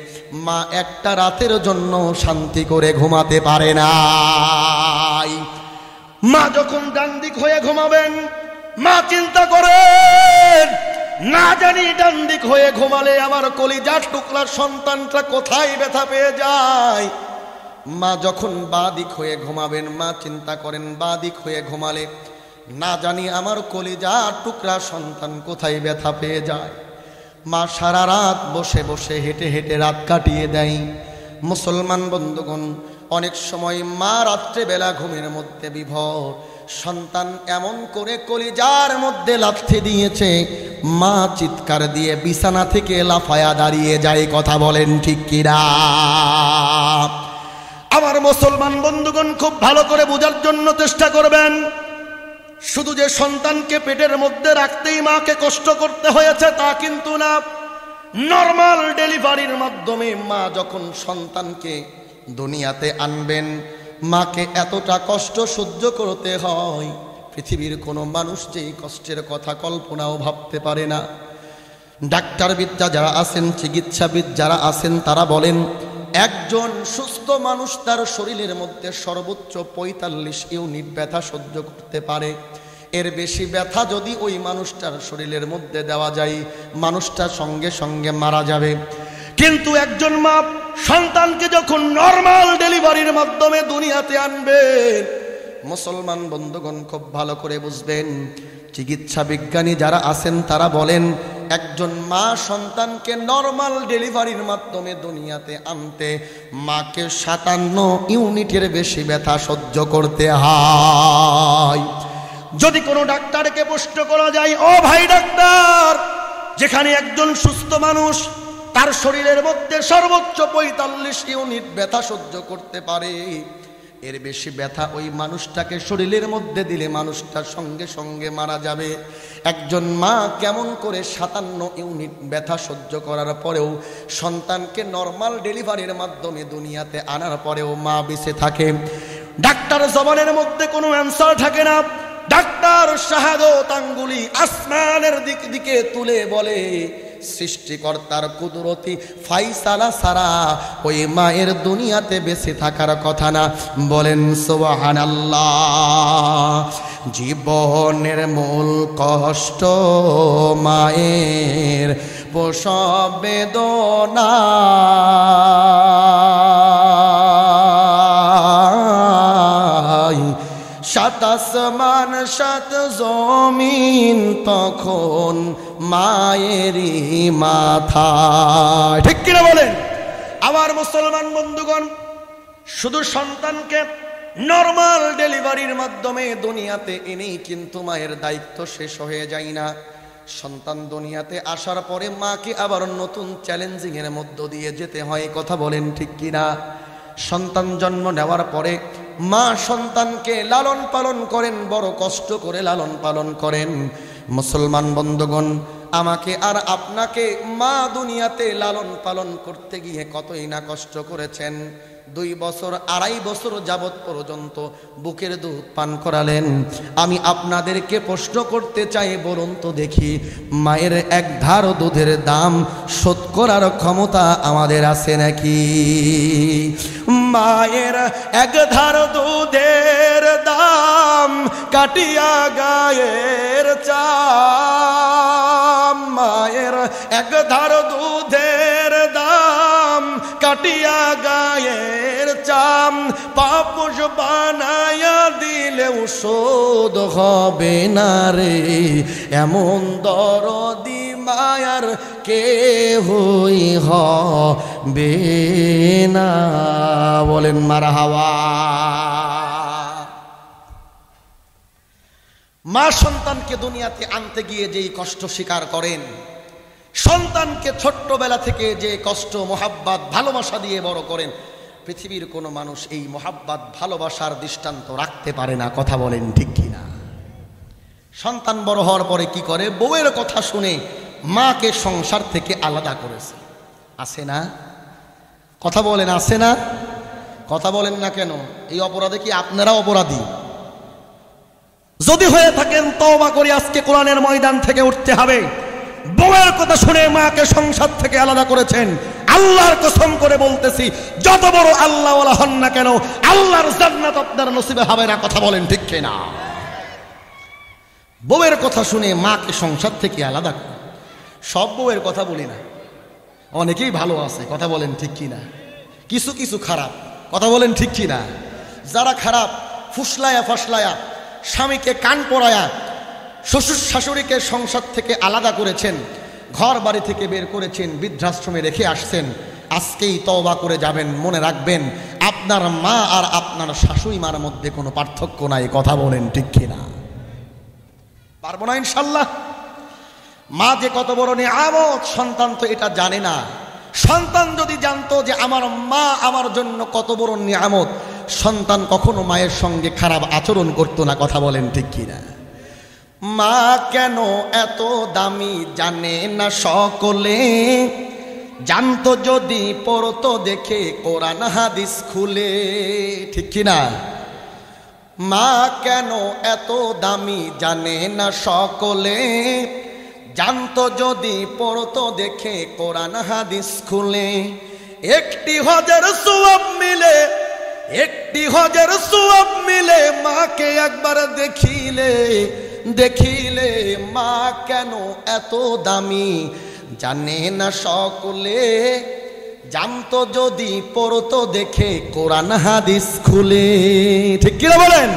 মা একটা রাতের জন্য শান্তি করে ঘুমাতে পারে না। মা যখন ডান দিক হয়ে ঘুমাবেন, মা চিন্তা করেন, না জানি ডান দিক হয়ে ঘুমালে আমার কলিজার টুকরার সন্তানটা কোথায় ব্যথা পেয়ে যায়। মা যখন বাঁ দিক হয়ে ঘুমাবেন, মা চিন্তা করেন বাঁ দিক হয়ে ঘুমালে না জানি আমার কলিজার টুকরা সন্তান কোথায় ব্যথা পেয়ে যায়। মা সারা রাত বসে বসে হেঁটে হেঁটে রাত কাটিয়ে দেয়। মুসলমান বন্ধুগণ, অনেক সময় মা রাত্রেবেলা ঘুমের মধ্যে বিভোর, সন্তান এমন করে কলিজার মধ্যে লাথি দিয়েছে, মা চিৎকার দিয়ে বিছানা থেকে লাফায়া দাঁড়িয়ে যায়। কথা বলেন ঠিক কিনা? আমার মুসলমান বন্ধুগণ, খুব ভালো করে বোঝার জন্য চেষ্টা করবেন। শুধু যে সন্তানকে পেটের মধ্যে রাখতেই মাকে কষ্ট করতে হয়েছে তা কিন্তু না। নরমাল ডেলিভারির মাধ্যমে মা যখন সন্তানকে দুনিয়াতে আনবেন, মাকে এতটা কষ্ট সহ্য করতে হয়, পৃথিবীর কোনো মানুষ যেই কষ্টের কথা কল্পনাও ভাবতে পারে না। ডাক্তারবিদ্যা যারা আছেন, চিকিৎসাবিদ যারা আছেন, তারা বলেন একজন সুস্থ মানুষ তার শরীরের মধ্যে সর্বোচ্চ 45 ইউনিট ব্যথা সহ্য করতে পারে। এর বেশি ব্যথা যদি ওই মানুষটার শরীরের মধ্যে দেওয়া যায়, মানুষটা সঙ্গে সঙ্গে মারা যাবে। কিন্তু একজন মা সন্তানকে যখন নরমাল ডেলিভারির মাধ্যমে দুনিয়াতে আনবে, মুসলমান বন্ধুগণ খুব ভালো করে বুঝবেন, চিকিৎসা বিজ্ঞানী যারা আছেন তারা বলেন একজন মা সন্তানকে নরমাল ডেলিভারির মাধ্যমে দুনিয়াতে আনতে মাকে 57 ইউনিটের বেশি ব্যথা সহ্য করতে হয়। যদি কোনো ডাক্তারকে প্রশ্ন করা যায়, ও ভাই ডাক্তার, যেখানে একজন সুস্থ মানুষ তার শরীরের মধ্যে সর্বোচ্চ 45 ইউনিট ব্যথা সহ্য করতে পারে, এর বেশি ব্যথা ওই মানুষটাকে শরীরের মধ্যে দিলে মানুষটা সঙ্গে সঙ্গে মারা যাবে, একজন মা কেমন করে 57 ইউনিট ব্যথা সহ্য করার পরেও সন্তানকে নরমাল ডেলিভারির মাধ্যমে দুনিয়াতে আনার পরেও মা বেঁচে থাকে? ডাক্তার জবানের মধ্যে কোনো অ্যান্সার থাকে না। ডাক্তার শাহাদত আঙ্গুলি আসমানের দিকে তুলে বলে, সৃষ্টিকর্তার কুদরতি ফাইসালা সারা ওই মায়ের দুনিয়াতে বেঁচে থাকার কথা না। বলেন সুবহানাল্লাহ। জীবনের মূল কষ্ট মায়ের প্রসব বেদনা, 7 আসমান 7 জমিন তখন মায়েরই মাথা। ঠিক কিনা বলেন? আমার মুসলমান বন্ধুগণ, শুধু সন্তানকে নরমাল ডেলিভারির মাধ্যমে দুনিয়াতে এনেই কিন্তু মায়ের দায়িত্ব শেষ হয়ে যায় না। সন্তান দুনিয়াতে আসার পরে মাকে আবার নতুন চ্যালেঞ্জিং এর মধ্য দিয়ে যেতে হয়। কথা বলেন ঠিক কিনা? সন্তান জন্ম নেওয়ার পরে মা সন্তানকে লালন পালন করেন, বড় কষ্ট করে লালন পালন করেন। মুসলমান বন্ধুগণ, আমাকে আর আপনাকে মা দুনিয়াতে লালন পালন করতে গিয়ে কতই না কষ্ট করেছেন। 2 বছর 2.5 বছর যাবৎ পর্যন্ত বুকের দুধ পান করালেন। আমি আপনাদেরকে প্রশ্ন করতে চাই, বলুন তো দেখি, মায়ের 1 ধার দুধের দাম শোধ করার ক্ষমতা আমাদের আছে নাকি? মায়ের এক ধার দুধের দাম কাটিয়া গায়ের চাম, মায়ের এক ধার দুধের দাম কাটিয়া গায়ের চাম, পাপোশ বানায়া দিলেও শোধ হবে না রে, এমন দরদি মায়ার কেহই হবে না। বলেন মারহাবা। মা সন্তানকে দুনিয়াতে আনতে গিয়ে যেই কষ্ট স্বীকার করেন, সন্তানকে ছোট্টবেলা থেকে যে কষ্ট মোহাব্বত ভালোবাসা দিয়ে বড় করেন, পৃথিবীর কোনো মানুষ এই মোহাব্বত ভালোবাসার দৃষ্টান্ত রাখতে পারে না। কথা বলেন ঠিক কিনা? সন্তান বড় হওয়ার পরে কি করে? বউয়ের কথা শুনে মাকে সংসার থেকে আলাদা করেছে। আছে না? কথা বলেন, আছে না? কথা বলেন না কেন? এই অপরাধে কি আপনারা অপরাধী? যদি হয়ে থাকেন তওবা করে আজকে কোরআনের ময়দান থেকে উঠতে হবে। বউয়ের কথা শুনে মাকে সংসার থেকে আলাদা করেছেন, আল্লাহর কসম করে বলতেছি, যত বড় আল্লাহওয়ালা হন না কেন, আল্লাহর জান্নাত আপনার নসিবে হবে না। কথা বলেন ঠিক কিনা? বউয়ের কথা শুনে মাকে সংসার থেকে আলাদা করে। সব বউয়ের কথা বলি না, অনেকেই ভালো আছে। কথা বলেন ঠিক কিনা? কিছু কিছু খারাপ। কথা বলেন ঠিক কিনা? যারা খারাপ, ফুসলায়া ফাসলায়া স্বামীকে কান পড়ায়া শ্বশুর শাশুড়িকে সংসার থেকে আলাদা করেছেন, ঘর বাড়ি থেকে বের করেছেন, বৃদ্ধাশ্রমে রেখে আসছেন, আজকেই তওবা করে যাবেন। মনে রাখবেন, আপনার মা আর আপনার শাশুড়ি মার মধ্যে কোনো পার্থক্য নাই। কথা বলেন ঠিক কিনা? পারবো না ইনশাল্লাহ। মা যে কত বড় নিয়ামত, সন্তান তো এটা জানে না। সন্তান যদি জানতো যে আমার মা আমার জন্য কত বড় নিয়ামত, সন্তান কখনো মায়ের সঙ্গে খারাপ আচরণ করতো না। কথা বলেন ঠিক কিনা? মা কেন এত দামি জানে না সকলে, জানতো যদি পড়তো দেখে কোরআন হাদিস খুলে। ঠিক কিনা? মা কেন এত দামি জানে না সকলে, জানতো যদি পড়তো দেখে কোরআন হাদিস খুলে। একটি হজের সওয়াব মিলে, একটি হজের সওয়াব মিলে, মাকে একবার দেখিলে, দেখিলে মা কেন এত দামি জানে না সকলে, জানতো যদি পড়তো দেখে কোরআন হাদিস খুলে। ঠিক কিনা বলেন?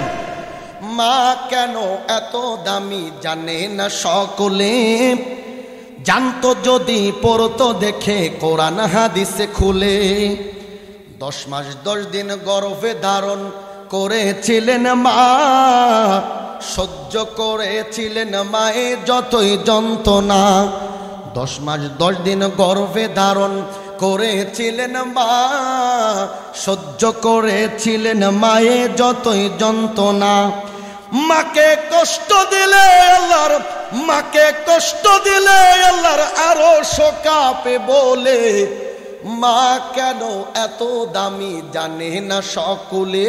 মা কেন এত দামি জানে না সকলে, জানতো যদি পড়তো দেখে কোরআন হাদিসে খুলে। 10 মাস 10 দিন গর্ভে ধারণ করেছিলেন মা, সহ্য করেছিলেন মায়ে যতই যন্ত্রণা। 10 মাস 10 দিন গর্ভে ধারণ করেছিলেন মা, সহ্য করেছিলেন মায়ে যতই যন্ত্রণা। মাকে কষ্ট দিলে আল্লাহর, মাকে কষ্ট দিলে আল্লাহর আরশ কাঁপে বলে। মা কেন এত দামি জানে না সকলে,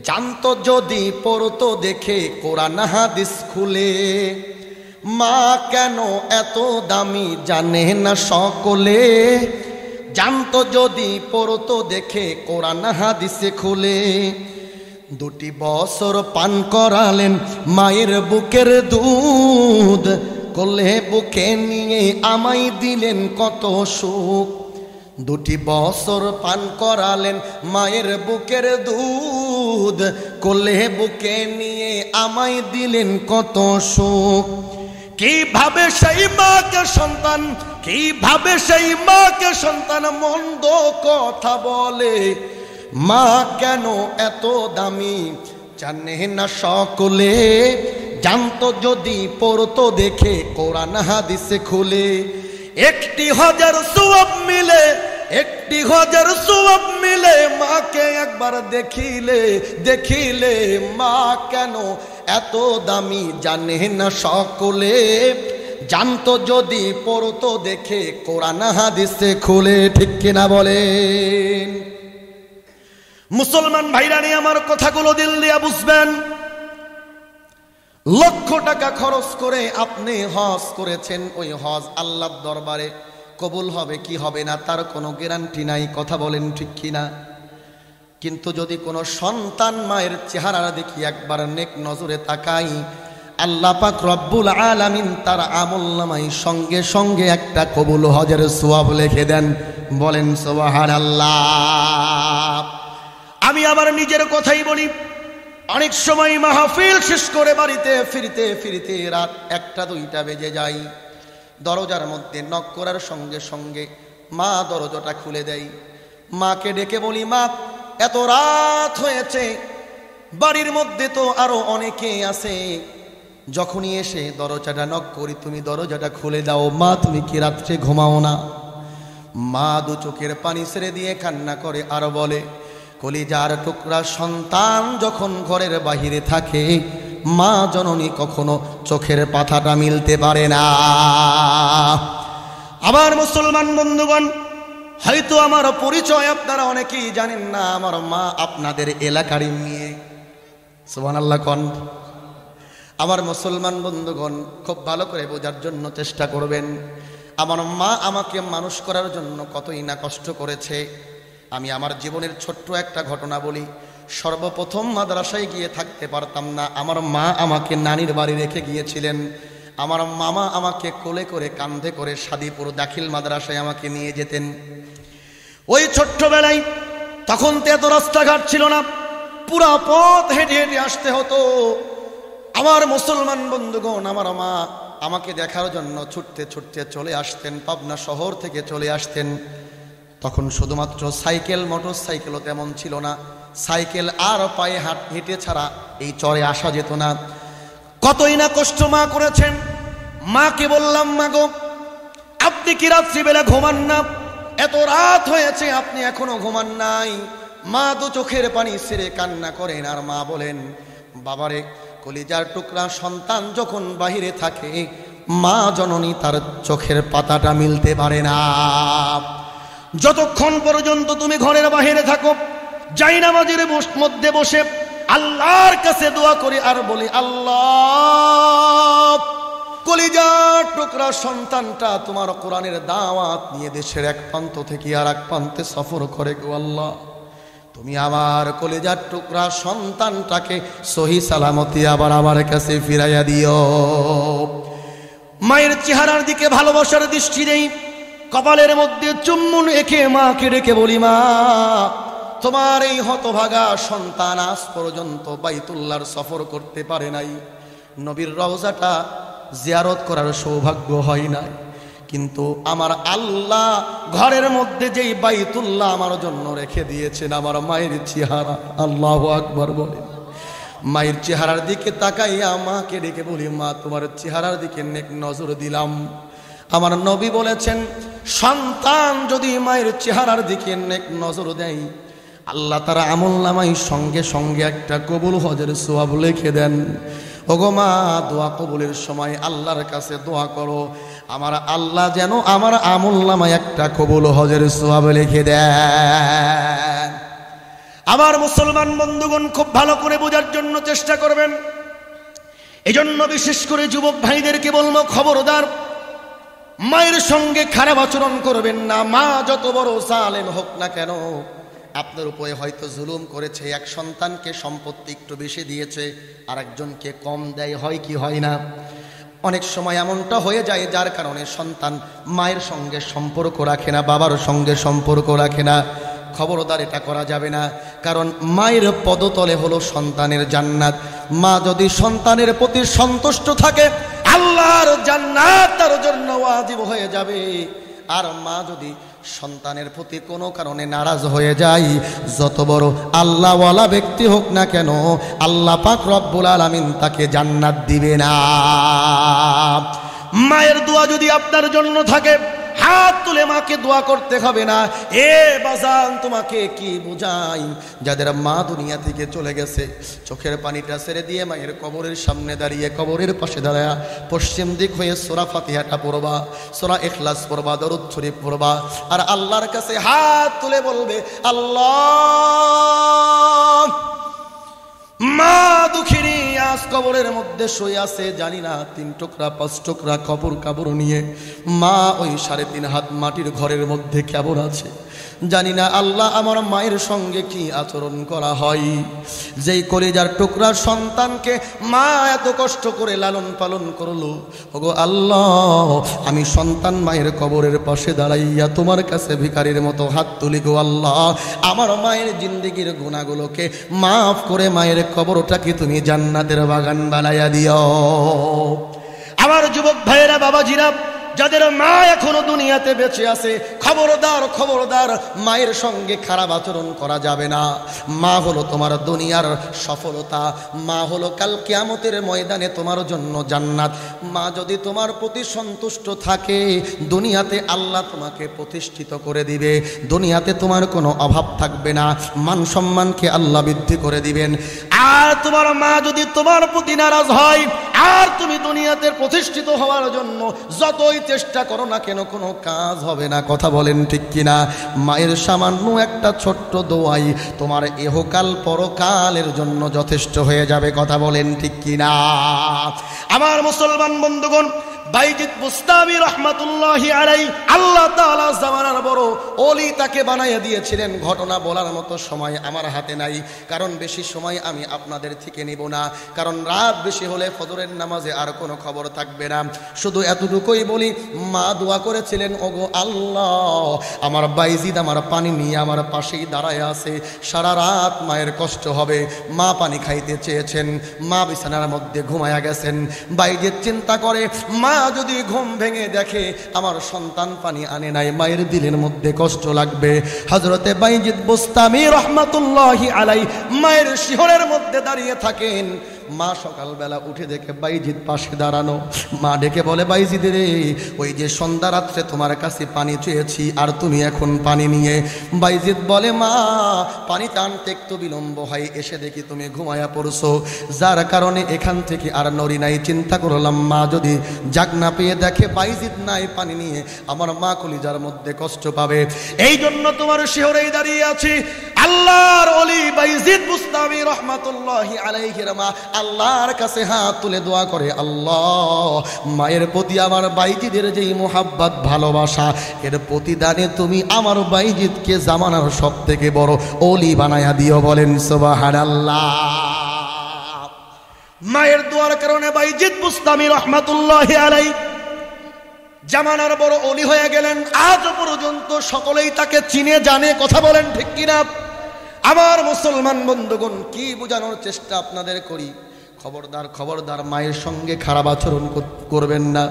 জানতো যদি পড়তো দেখে কোরআন হাদিস খুলে। মা কেন এত দামি জানে না সকলে, জানতো যদি পড়তো দেখে কোরআন হাদিসে খুলে। 2 বছর পান করালেন মায়ের বুকের দুধ, কোলে বুকে নিয়ে আমায় দিলেন কত সুখ। 2 বছর পান করালেন মায়ের বুকের দুধ, কোলে বুকে নিয়ে আমায় দিলেন কত সুখ। কিভাবে সেই মাকে সন্তান, কিভাবে সেই মাকে সন্তান মন্দ কথা বলে। মা কেন এত দামি জানে না সকলে, জানতো যদি পড়তো দেখে কোরআন হাদিসে খুলে। একটি হজের সওয়াব মিলে, একটি হজের সওয়াব মিলে, মাকে একবার দেখিলে, দেখিলে মা কেন এত দামি জানে না সকলে, জানতো যদি পড়তো দেখে কোরআন হাদিসে খুলে। ঠিক কিনা বলেন? মুসলমান ভাইরা নিয়ে আমার কথাগুলো দিল দিয়া বুঝবেন। লক্ষ টাকা খরচ করে আপনি হজ করেছেন, ওই হজ আল্লাহর দরবারে কবুল হবে কি হবে না তার কোনো গ্যারান্টি নাই। কথা বলেন ঠিক কিনা? কিন্তু যদি কোনো সন্তান মায়ের চেহারা দেখি একবার নেক নজরে তাকাই, আল্লাহ পাক রব্বুল আলামিন তার আমলনামায় সঙ্গে সঙ্গে একটা কবুল হজের সওয়াব লিখে দেন। বলেন সুবহানাল্লাহ। আমি আমার নিজের কথাই বলি, অনেক সময় মাহফিল শেষ করে বাড়িতে ফিরতে ফিরতে রাত 1টা-2টা বেজে যায়। দরজার মধ্যে নক করার সঙ্গে সঙ্গে মা দরজাটা খুলে দেয়। মাকে ডেকে বলি, মা এত রাত হয়েছে, বাড়ির মধ্যে তো আরো অনেকে আছে। যখনই এসে দরজাটা নক করি, তুমি দরজাটা খুলে দাও। মা তুমি কি রাত্রে ঘুমাও না? মা দু চোখের পানি ছেড়ে দিয়ে কান্না করে আর বলে, কলিজার টুকরা সন্তান যখন ঘরের বাহিরে থাকে, মা জননী কখনো চোখের পাতাটা মিলতে পারে না। আমার মুসলমান বন্ধুগণ, হয়তো আমার পরিচয় আপনারা অনেকেই জানেন না। আমার মা আপনাদের এলাকারই মেয়ে। সুবহানাল্লাহ কোন। আমার মুসলমান বন্ধুগণ, খুব ভালো করে বোঝার জন্য চেষ্টা করবেন। আমার মা আমাকে মানুষ করার জন্য কতই না কষ্ট করেছে। আমি আমার জীবনের ছোট্ট একটা ঘটনা বলি। সর্বপ্রথম মাদ্রাসায় গিয়ে থাকতে পারতাম না। আমার মা আমাকে নানির বাড়ি রেখে গিয়েছিলেন। আমার মামা আমাকে কোলে করে কাঁধে করে সাদিপুর দাখিল মাদ্রাসায় আমাকে নিয়ে যেতেন। ওই ছোট্টবেলায়, তখন তো এত রাস্তাঘাট ছিল না, পুরা পথ হেঁটে হেঁটে আসতে হতো। আমার মুসলমান বন্ধুগণ, আমার মা আমাকে দেখার জন্য ছুটতে ছুটতে চলে আসতেন। পাবনা শহর থেকে চলে আসতেন। তখন শুধুমাত্র সাইকেল, মোটর সাইকেলও তেমন ছিল না। সাইকেল আর পায়ে হেঁটে ছাড়া এই চরে আসা যেত না। কতই না কষ্ট মা করেছেন। মাকে বললাম, মা গো, আপনি কি রাত্রিবেলা ঘুমান না? এত রাত হয়েছে, আপনি এখনো ঘুমান নাই। মা দু চোখের পানি ছেড়ে কান্না করেন আর মা বলেন, বাবারে, কলিজার টুকরা সন্তান যখন বাহিরে থাকে, মা জননী তার চোখের পাতাটা মিলতে পারে না। যতক্ষণ পর্যন্ত তুমি ঘরের বাহিরে থাকো, জায়নামাজের মধ্যে বসে আল্লাহর কাছে দোয়া করি আর বলি, আল্লাহ, কলিজার টুকরা সন্তানটা তোমার কোরআনের দাওয়াত নিয়ে দেশের এক প্রান্ত থেকে আর এক প্রান্তে সফর করে গো আল্লাহ, তুমি আমার কলিজার টুকরা সন্তানটাকে সহি সালামতি আবার আমার কাছে ফিরাইয়া দিও। মায়ের চেহারার দিকে ভালোবাসার দৃষ্টি নেই, কপালের মধ্যে চুম্বন এঁকে মাকে ডেকে বলি, মা, তোমার এই হতভাগা সন্তান আজ পর্যন্ত বাইতুল্লাহর সফর করতে পারে নাই, নবীর রওজাটা জিয়ারত করার সৌভাগ্য হয় নাই, কিন্তু আমার আল্লাহ ঘরের মধ্যে যেই বাইতুল্লাহ আমার জন্য রেখে দিয়েছেন, আমার মায়ের চেহারা, আল্লাহু আকবার বলেন। মায়ের চেহারার দিকে তাকাইয়া মাকে ডেকে বলি, মা, তোমার চেহারার দিকে নেক নজর দিলাম। আমার নবী বলেছেন, সন্তান যদি মায়ের চেহারার দিকে নেক নজর দেয়, আল্লাহ তার আমলনামায় সঙ্গে সঙ্গে একটা কবুল হজের সওয়াব লিখে দেন। ওগো মা, দোয়া কবুলের সময় আল্লাহর কাছে দোয়া করো, আমার আল্লাহ যেন আমার আমলনামায় একটা কবুল হজের সওয়াব লিখে দেন। আমার মুসলমান বন্ধুগণ, খুব ভালো করে বোঝার জন্য চেষ্টা করবেন। এজন্য বিশেষ করে যুবক ভাইদেরকে বলবো, খবরদার, মায়ের সঙ্গে খারাপ আচরণ করবেন না। মা যত বড় জালেম হোক না কেন, আপনার উপরে হয়তো জুলুম করেছে, এক সন্তানকে সম্পত্তি একটু বেশি দিয়েছে, আর একজনকে কম দেয়, হয় কি হয় না? অনেক সময় এমনটা হয়ে যায়, যার কারণে সন্তান মায়ের সঙ্গে সম্পর্ক রাখে না, বাবার সঙ্গে সম্পর্ক রাখে না। খবরদার, এটা করা যাবে না, কারণ মায়ের পদতলে হলো সন্তানের জান্নাত। মা যদি সন্তানের প্রতি সন্তুষ্ট থাকে, আল্লাহর জান্নাত তার জন্য ওয়াজিব হয়ে যাবে। আর মা যদি সন্তানের প্রতি কোনো কারণে নারাজ হয়ে যায়, যত বড় আল্লাহওয়ালা ব্যক্তি হোক না কেন, আল্লাহ পাক রব্বুল আলামিন তাকে জান্নাত দিবে না। মায়ের দোয়া যদি আপনার জন্য থাকে, হাত তুলে মাকে দোয়া করতে হবে না। এ বাজান, তোমাকে কি বুঝাই, যাদের মা দুনিয়া থেকে চলে গেছে, চোখের পানিটা ছেড়ে দিয়ে মায়ের কবরের সামনে দাঁড়িয়ে, কবরের পাশে দাঁড়ায়া পশ্চিম দিক হয়ে সূরা ফাতিহাটা পড়বা, সূরা ইখলাস পড়বা, দরুদ শরীফ পড়বা, আর আল্লাহর কাছে হাত তুলে বলবে, আল্লাহ, মা দুঃখিনী আজ কবরের মধ্যে শুয়ে আছে, জানি না 3 টুকরা 5 টুকরা কাপড় নিয়ে মা ওই 3.5 হাত মাটির ঘরের মধ্যে কেমন আছে জানি না। আল্লাহ, আমার মায়ের সঙ্গে কি আচরণ করা হয়, যেই কলিজার টুকরার সন্তানকে মা এত কষ্ট করে লালন পালন করলো। ওগো আল্লাহ, আমি সন্তান মায়ের কবরের পাশে দাঁড়াইয়া তোমার কাছে ভিখারির মতো হাত তুলি গো আল্লাহ, আমার মায়ের জিন্দেগির গুনাহগুলোকে মাফ করে মায়ের কবরটাকে তুমি জান্নাতের বাগান বানাইয়া দিও। আমার যুবক ভাইয়েরা, বাবাজিরা, যাদের মা এখনো দুনিয়াতে বেঁচে আছে, খবরদার খবরদার, মায়ের সঙ্গে খারাপ আচরণ করা যাবে না। মা হলো তোমার দুনিয়ার সফলতা, মা হলো কাল কিয়ামতের ময়দানে তোমার জন্য জান্নাত। মা যদি তোমার প্রতি সন্তুষ্ট থাকে, দুনিয়াতে আল্লাহ তোমাকে প্রতিষ্ঠিত করে দিবে, দুনিয়াতে তোমার কোনো অভাব থাকবে না, মান সম্মানকে আল্লাহ বৃদ্ধি করে দিবেন। আর তোমার মা যদি তোমার প্রতি নারাজ হয়, আর তুমি দুনিয়াতে প্রতিষ্ঠিত হওয়ার জন্য যতই চেষ্টা করো না কেন, কোনো কাজ হবে না। কথা বলেন ঠিক কিনা? মায়ের সামান্য একটা ছোট্ট দোয়াই তোমার ইহকাল পরকালের জন্য যথেষ্ট হয়ে যাবে। কথা বলেন ঠিক কিনা? আমার মুসলমান বন্ধুগণ, বাইজিদ বুস্তামি রহমাতুল্লাহি আলাইহি, আল্লাহ তাআলা জামানার বড় ওলি তাকে বানাইয়া দিয়েছিলেন। ঘটনা বলার মতো সময় আমার হাতে নাই, কারণ বেশি সময় আমি আপনাদের থেকে নিব না, কারণ রাত বেশি হলে ফজরের নামাজে আর কোনো খবর থাকবে না। শুধু এতটুকুই বলি, মা দোয়া করেছিলেন, ওগো আল্লাহ, আমার বাইজিদ আমার পানি নিয়ে আমার পাশেই দাঁড়ায় আছে, সারা রাত মায়ের কষ্ট হবে, মা পানি খাইতে চেয়েছেন, মা বিছানার মধ্যে ঘুমায়া গেছেন। বাইজিদ চিন্তা করে, মা যদি ঘুম ভেঙে দেখে আমার সন্তান পানি আনে নাই, মায়ের দিলের মধ্যে কষ্ট লাগবে। হযরতে বাইজিদ বুস্তামি রহমাতুল্লাহি আলাইহি মায়ের শিহরের মধ্যে দাঁড়িয়ে থাকেন। মা সকালবেলা উঠে দেখে বাইজিদ পাশে দাঁড়ানো। মা ডেকে বলে, বাইজিদ রে, ওই যে সন্ধ্যা রাত্রে তোমার কাছে পানি চেয়েছি, আর তুমি এখন পানি নিয়ে। বাইজিদ বলে, মা, পানি টানতে একটু বিলম্ব হয়, এসে দেখি তুমি ঘুমায়া পড়ছো, যার কারণে এখান থেকে আর নড়ি নাই। চিন্তা করলাম মা যদি জাগ না পেয়ে দেখে বাইজিদ নাই পানি নিয়ে, আমার মা কলিজার মধ্যে কষ্ট পাবে, এই জন্য তোমার শিহরেই দাঁড়িয়ে আছি। আল্লাহর ওলি বাইজিদ বুস্তামি রহমাতুল্লাহি আলাইহির মা আল্লাহর কাছে হাত তুলে দোয়া করে, আল্লাহ, মায়ের প্রতি আমার বাইজিদের যেই মোহাব্বত ভালোবাসা, এর প্রতিদানে তুমি আমার বাইজিদকে জামানার সব থেকে বড় ওলি বানায়া দিও। বলেন সুবহানাল্লাহ। মায়ের দোয়ার কারণে বাইজিদ বুস্তামি রহমাতুল্লাহি আলাইহি জামানার বড় ওলি হয়ে গেলেন। আজ পর্যন্ত সকলেই তাকে চিনে জানে। কথা বলেন ঠিক কিনা? আমার মুসলমান বন্ধুগণ, কি বোঝানোর চেষ্টা আপনাদের করি, খবরদার খবরদার, মায়ের সঙ্গে খারাপ আচরণ করবেন না।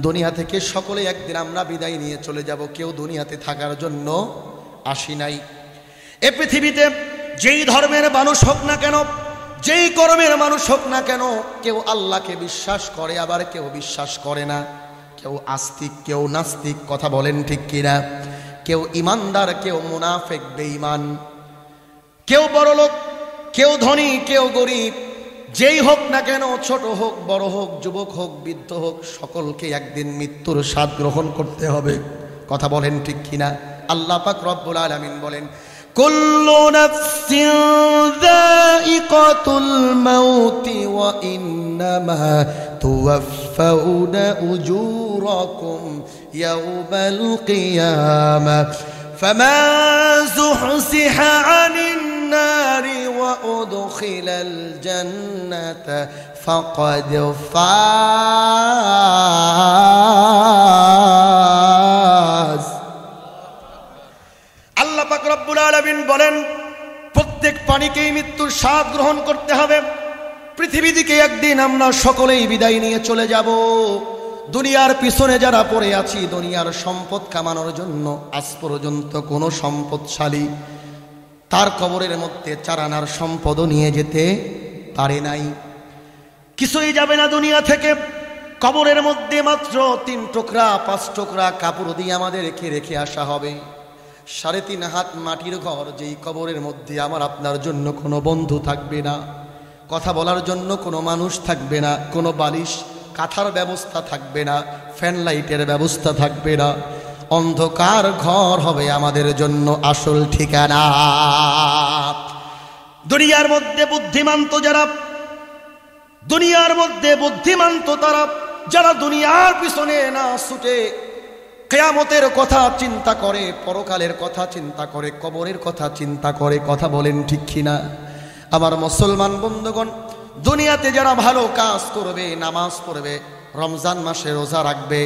দুনিয়া থেকে সকলে একদিন আমরা বিদায় নিয়ে চলে যাব, কেউ দুনিয়াতে থাকার জন্য আসি নাই। এ পৃথিবীতে যেই ধর্মের মানুষ হোক না কেন, যেই কর্মের মানুষ হোক না কেন, কেউ আল্লাহকে বিশ্বাস করে, আবার কেউ বিশ্বাস করে না, কেউ আস্তিক, কেউ নাস্তিক। কথা বলেন ঠিক কিনা? কেউ ইমানদার, কেউ মুনাফিক বেঈমান, কেউ বড়লোক, কেউ ধনী, কেউ গরিব, যেই হোক না কেন, ছোট হোক বড় হোক, যুবক হোক বৃদ্ধ হোক, সকলকে একদিন মৃত্যুর স্বাদ গ্রহণ করতে হবে। কথা বলেন ঠিক কিনা? আল্লাহ পাক রব্বুল আলামিন বলেন, কুল্লু নাফসিন যায়িকাতুল মাউতি ওয়া ইন্নামা তুওয়াফাউনা উজুরাকুম ইয়াওমাল কিয়ামাহ ফামান যুহজিহা আনিন নারি ওয়া উদখিলাল জান্নাতা ফাকাদ ফাজ। আল্লাহ পাক রব্বুল আলামিন বলেন, প্রত্যেক প্রাণীকেই মৃত্যুর স্বাদ গ্রহণ করতে হবে। পৃথিবী থেকে একদিন আমরা সকলেই বিদায় নিয়ে চলে যাব। দুনিয়ার পিছনে যারা পড়ে আছি, দুনিয়ার সম্পদ কামানোর জন্য আজ পর্যন্ত কোনো সম্পদশালী তার কবরের মধ্যে 4 আনার সম্পদও নিয়ে যেতে পারে নাই। কিছুই যাবে না দুনিয়া থেকে। কবরের মধ্যে মাত্র 3 টুকরা 5 টুকরা কাপড় দিয়ে আমাদেরকে রেখে আসা হবে। 3.5 হাত মাটির ঘর, যেই কবরের মধ্যে আমার আপনার জন্য কোনো বন্ধু থাকবে না, কথা বলার জন্য কোনো মানুষ থাকবে না, কোনো বালিশ কাঁথার ব্যবস্থা থাকবে না, ফ্যান লাইটের ব্যবস্থা থাকবে না, অন্ধকার ঘর হবে আমাদের জন্য আসল ঠিকানা। দুনিয়ার মধ্যে বুদ্ধিমান তো যারা, দুনিয়ার মধ্যে বুদ্ধিমান তো তারা যারা দুনিয়ার পিছনে না ছুটে কিয়ামতের কথা চিন্তা করে, পরকালের কথা চিন্তা করে, কবরের কথা চিন্তা করে। কথা বলেন ঠিক কিনা? আমার মুসলমান বন্ধুগণ, দুনিয়াতে যারা ভালো কাজ করবে, নামাজ পড়বে, রমজান মাসে রোজা রাখবে,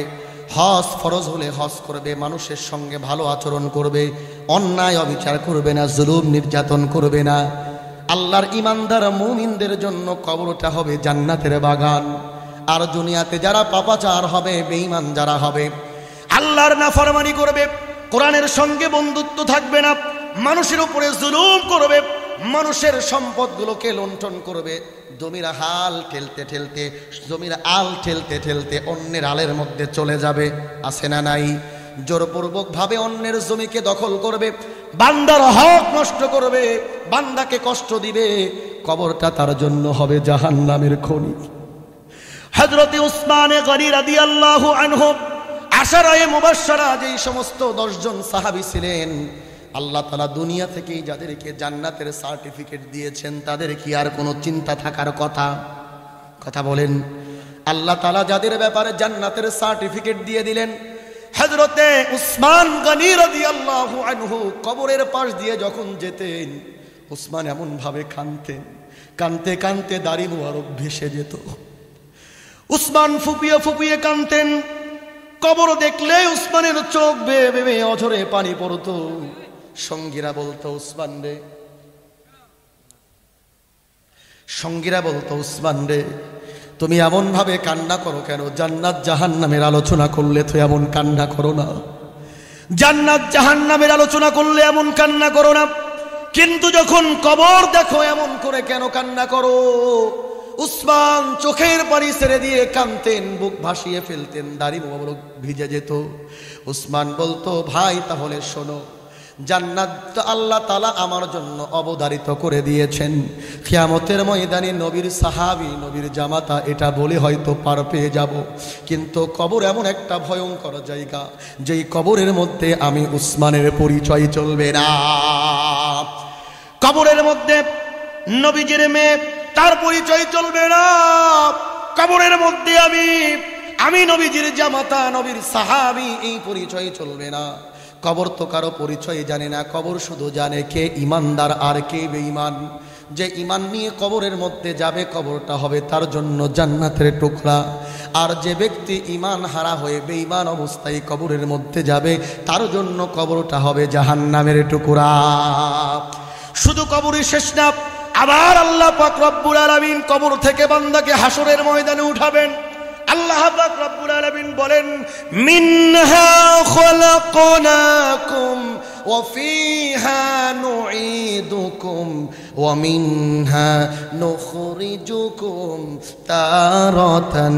হজ ফরজ হলে হজ করবে, মানুষের সঙ্গে ভালো আচরণ করবে, অন্যায় অবিচার করবে না, জুলুম নির্যাতন করবে না, আল্লাহর ইমানদার মুমিনদের জন্য কবরটা হবে জান্নাতের বাগান। আর দুনিয়াতে যারা পাপাচার হবে, বেঈমান যারা হবে, আল্লাহর নাফরমানি করবে, কোরআনের সঙ্গে বন্ধুত্ব থাকবে না, মানুষের উপরে জুলুম করবে, মানুষের সম্পদগুলোকে লুণ্ঠন করবে, জমির হাল ঠেলতে ঠেলতে, জমির আল ঠেলতে ঠেলতে অন্যের আলের মধ্যে চলে যাবে। আছে না নাই? জোরপূর্বক ভাবে অন্যের জমিকে দখল করবে, বান্দার হক নষ্ট করবে, বান্দাকে কষ্ট দিবে, কবরটা তার জন্য হবে জাহান্নামের খনি। হযরত উসমান গনি রাদিয়াল্লাহু আনহু আশারায়ে মুবাশশারা, যেই সমস্ত 10 জন সাহাবী ছিলেন, আল্লাহ তাআলা দুনিয়া থেকেই যাদেরকে জান্নাতের সার্টিফিকেট দিয়েছেন, তাদের কি আর কোনো চিন্তা থাকার কথা? কথা বলেন। আল্লাহ তাআলা যাদের ব্যাপারে জান্নাতের সার্টিফিকেট দিয়ে দিলেন, হযরতে উসমান গনি রাদিয়াল্লাহু আনহু কবরের পাশ দিয়ে যখন যেতেন, উসমান এমন ভাবে কাঁদতেন, কাঁদতে কাঁদতে দাড়ি মোবারক ভেসে যেত। উসমান ফুপিয়ে ফুপিয়ে কাঁদতেন, কবর দেখলে উসমানের চোখ বেয়ে বেয়ে অঝরে পানি পড়তো। সঙ্গীরা বলতো উসমান রে, সঙ্গীরা বলতো উসমান রে, তুমি এমন ভাবে কান্না করো কেন? জান্নাত জাহান্নামের আলোচনা করলে তো এমন কান্না করো না, জান্নাত জাহান্নামের আলোচনা করলে এমন কান্না করো না, কিন্তু যখন কবর দেখো এমন করে কেন কান্না করো? উসমান চোখের পানি ছেড়ে দিয়ে কাঁদতেন, বুক ভাসিয়ে ফেলতেন, দাড়ি মোবারক ভিজে যেত। উসমান বলতো, ভাই তাহলে শোনো, জান্নাত আল্লাহ তাআলা আমার জন্য অবধারিত করে দিয়েছেন। কিয়ামতের ময়দানে নবীর সাহাবী, নবীর জামাতা এটা বলে হয়তো পার পেয়ে যাব, কিন্তু কবর এমন একটা ভয়ঙ্কর জায়গা, যেই কবরের মধ্যে আমি উসমানের পরিচয় চলবে না। কবরের মধ্যে নবীজির মেয়ে, তার পরিচয় চলবে না। কবরের মধ্যে আমি নবীজির জামাতা, নবীর সাহাবী, এই পরিচয় চলবে না। কবর তো কারো পরিচয় জানে না, কবর শুধু জানে কে ইমানদার আর কে বেঈমান। যে ইমান নিয়ে কবরের মধ্যে যাবে, কবরটা হবে তার জন্য জান্নাতের টুকরা। আর যে ব্যক্তি ইমান হারা হয়ে বেঈমান অবস্থায় কবরের মধ্যে যাবে, তার জন্য কবরটা হবে জাহান্নামের টুকরা। শুধু কবরই শেষ না, আবার আল্লাহ পাক রব্বুল আলামিন কবর থেকে বান্দাকে হাসরের ময়দানে উঠাবেন। আল্লাহ পাক রব্বুল আলামিন বলেন, মিনহা খলাকনাকুম ওয়া ফিহা নুঈদুকুম ওয়া মিনহা নুখরিজুকুম তারাতান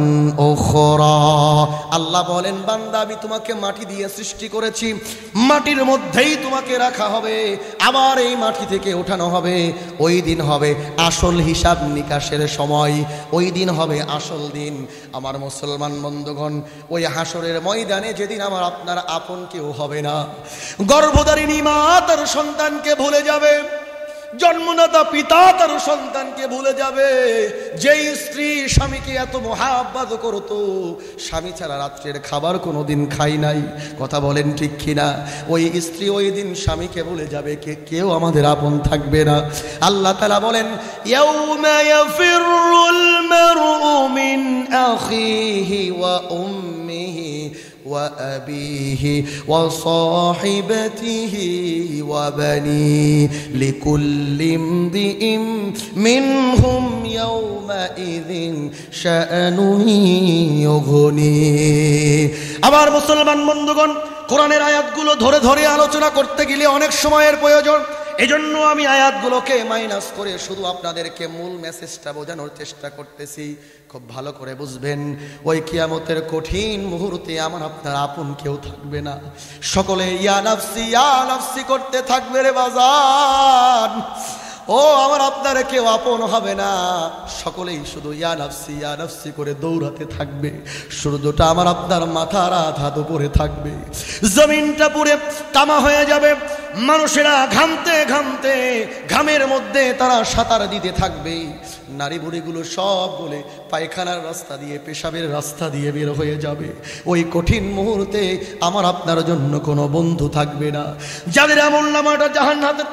উখরা। আল্লাহ বলেন, বান্দা আমি তোমাকে মাটি দিয়ে সৃষ্টি করেছি, মাটির মধ্যেই তোমাকে রাখা হবে, আবার এই মাটি থেকে ওঠানো হবে। ওই দিন হবে আসল হিসাব নিকাশের সময়, ওই দিন হবে আসল দিন। আমার মুসলমান বন্ধুগণ, ওই হাসরের ময়দানে যেদিন আমার আপনার আপন কেউ হবে না, গর্ভধারিণী মা তার সন্তানকে ভুলে যাবে, জন্মদাতা পিতা তার সন্তানকে ভুলে যাবে। যেই স্ত্রী স্বামীকে এত মহাব্বত করতো, স্বামী ছাড়া রাত্রের খাবার কোনোদিন খাই নাই, কথা বলেন ঠিক কিনা? ওই স্ত্রী ওই দিন স্বামীকে ভুলে যাবে, কেউ আমাদের আপন থাকবে না। আল্লাহ তাআলা বলেন, ইয়াউমা ইয়াফিরুল মারউ মিন আখিহি ওয়া উম্মিহি ওয়া আবিহি ওয়া সাহিবাতিহি ওয়া বানি লিকুল্লি ইমরিইম মিনহুম ইয়াউমাইযিন শাআনুন ইউগনি। আবার মুসলমান বন্ধুগণ, কোরআনের আয়াতগুলো ধরে ধরে আলোচনা করতে গেলে অনেক সময়ের প্রয়োজন। এজন্য আমি আয়াতগুলোকে মাইনাস করে শুধু আপনাদেরকে মূল মেসেজটা বোঝানোর চেষ্টা করতেছি। খুব ভালো করে বুঝবেন, ওই কিয়ামতের কঠিন মুহূর্তে আমার আপনার আপন কেউ থাকবে না। সকলে ইয়া নাফসি করতে থাকবে রে বাজান। ও আমার আপনার কেউ আপন হবে না, সকলেই শুধু ইয়া নাফসি করে দৌড়াতে থাকবে। সূর্যটা আমার আপনার মাথার আধা উপরে থাকবে, জমিনটা পুরে তামা হয়ে যাবে, মানুষেরা ঘামতে ঘামতে ঘামের মধ্যে তারা সাঁতার দিতে থাকবে, নারী বুড়িগুলো সব বলে পায়খানার রাস্তা দিয়ে পেশাবের রাস্তা দিয়ে বের হয়ে যাবে। ওই কঠিন মুহূর্তে আমার আপনার জন্য কোনো বন্ধু থাকবে না। যাদের আমলনামাটা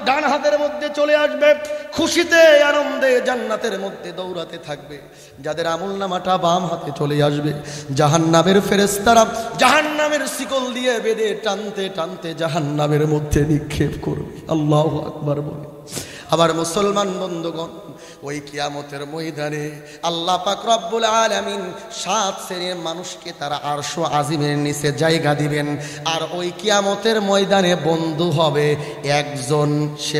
ডান হাতের মধ্যে চলে আসবে, খুশিতে আনন্দে জান্নাতের মধ্যে দৌড়াতে থাকবে। যাদের আমলনামাটা বাম হাতে চলে আসবে, জাহান্নামের ফেরেশতারা জাহান্নামের শিকল দিয়ে বেঁধে টানতে টানতে জাহান্নামের মধ্যে নিক্ষেপ করবে। আল্লাহু আকবার বলে। আবার মুসলমান বন্ধুগণ, ওই কিয়ামতের ময়দানে আল্লাহ পাক রব্বুল আলামিন 7 শ্রেণীর মানুষকে তারা আরশ আজিমের নিচে জায়গা দিবেন। আর ওই কিয়ামতের ময়দানে বন্ধু হবে একজন, সে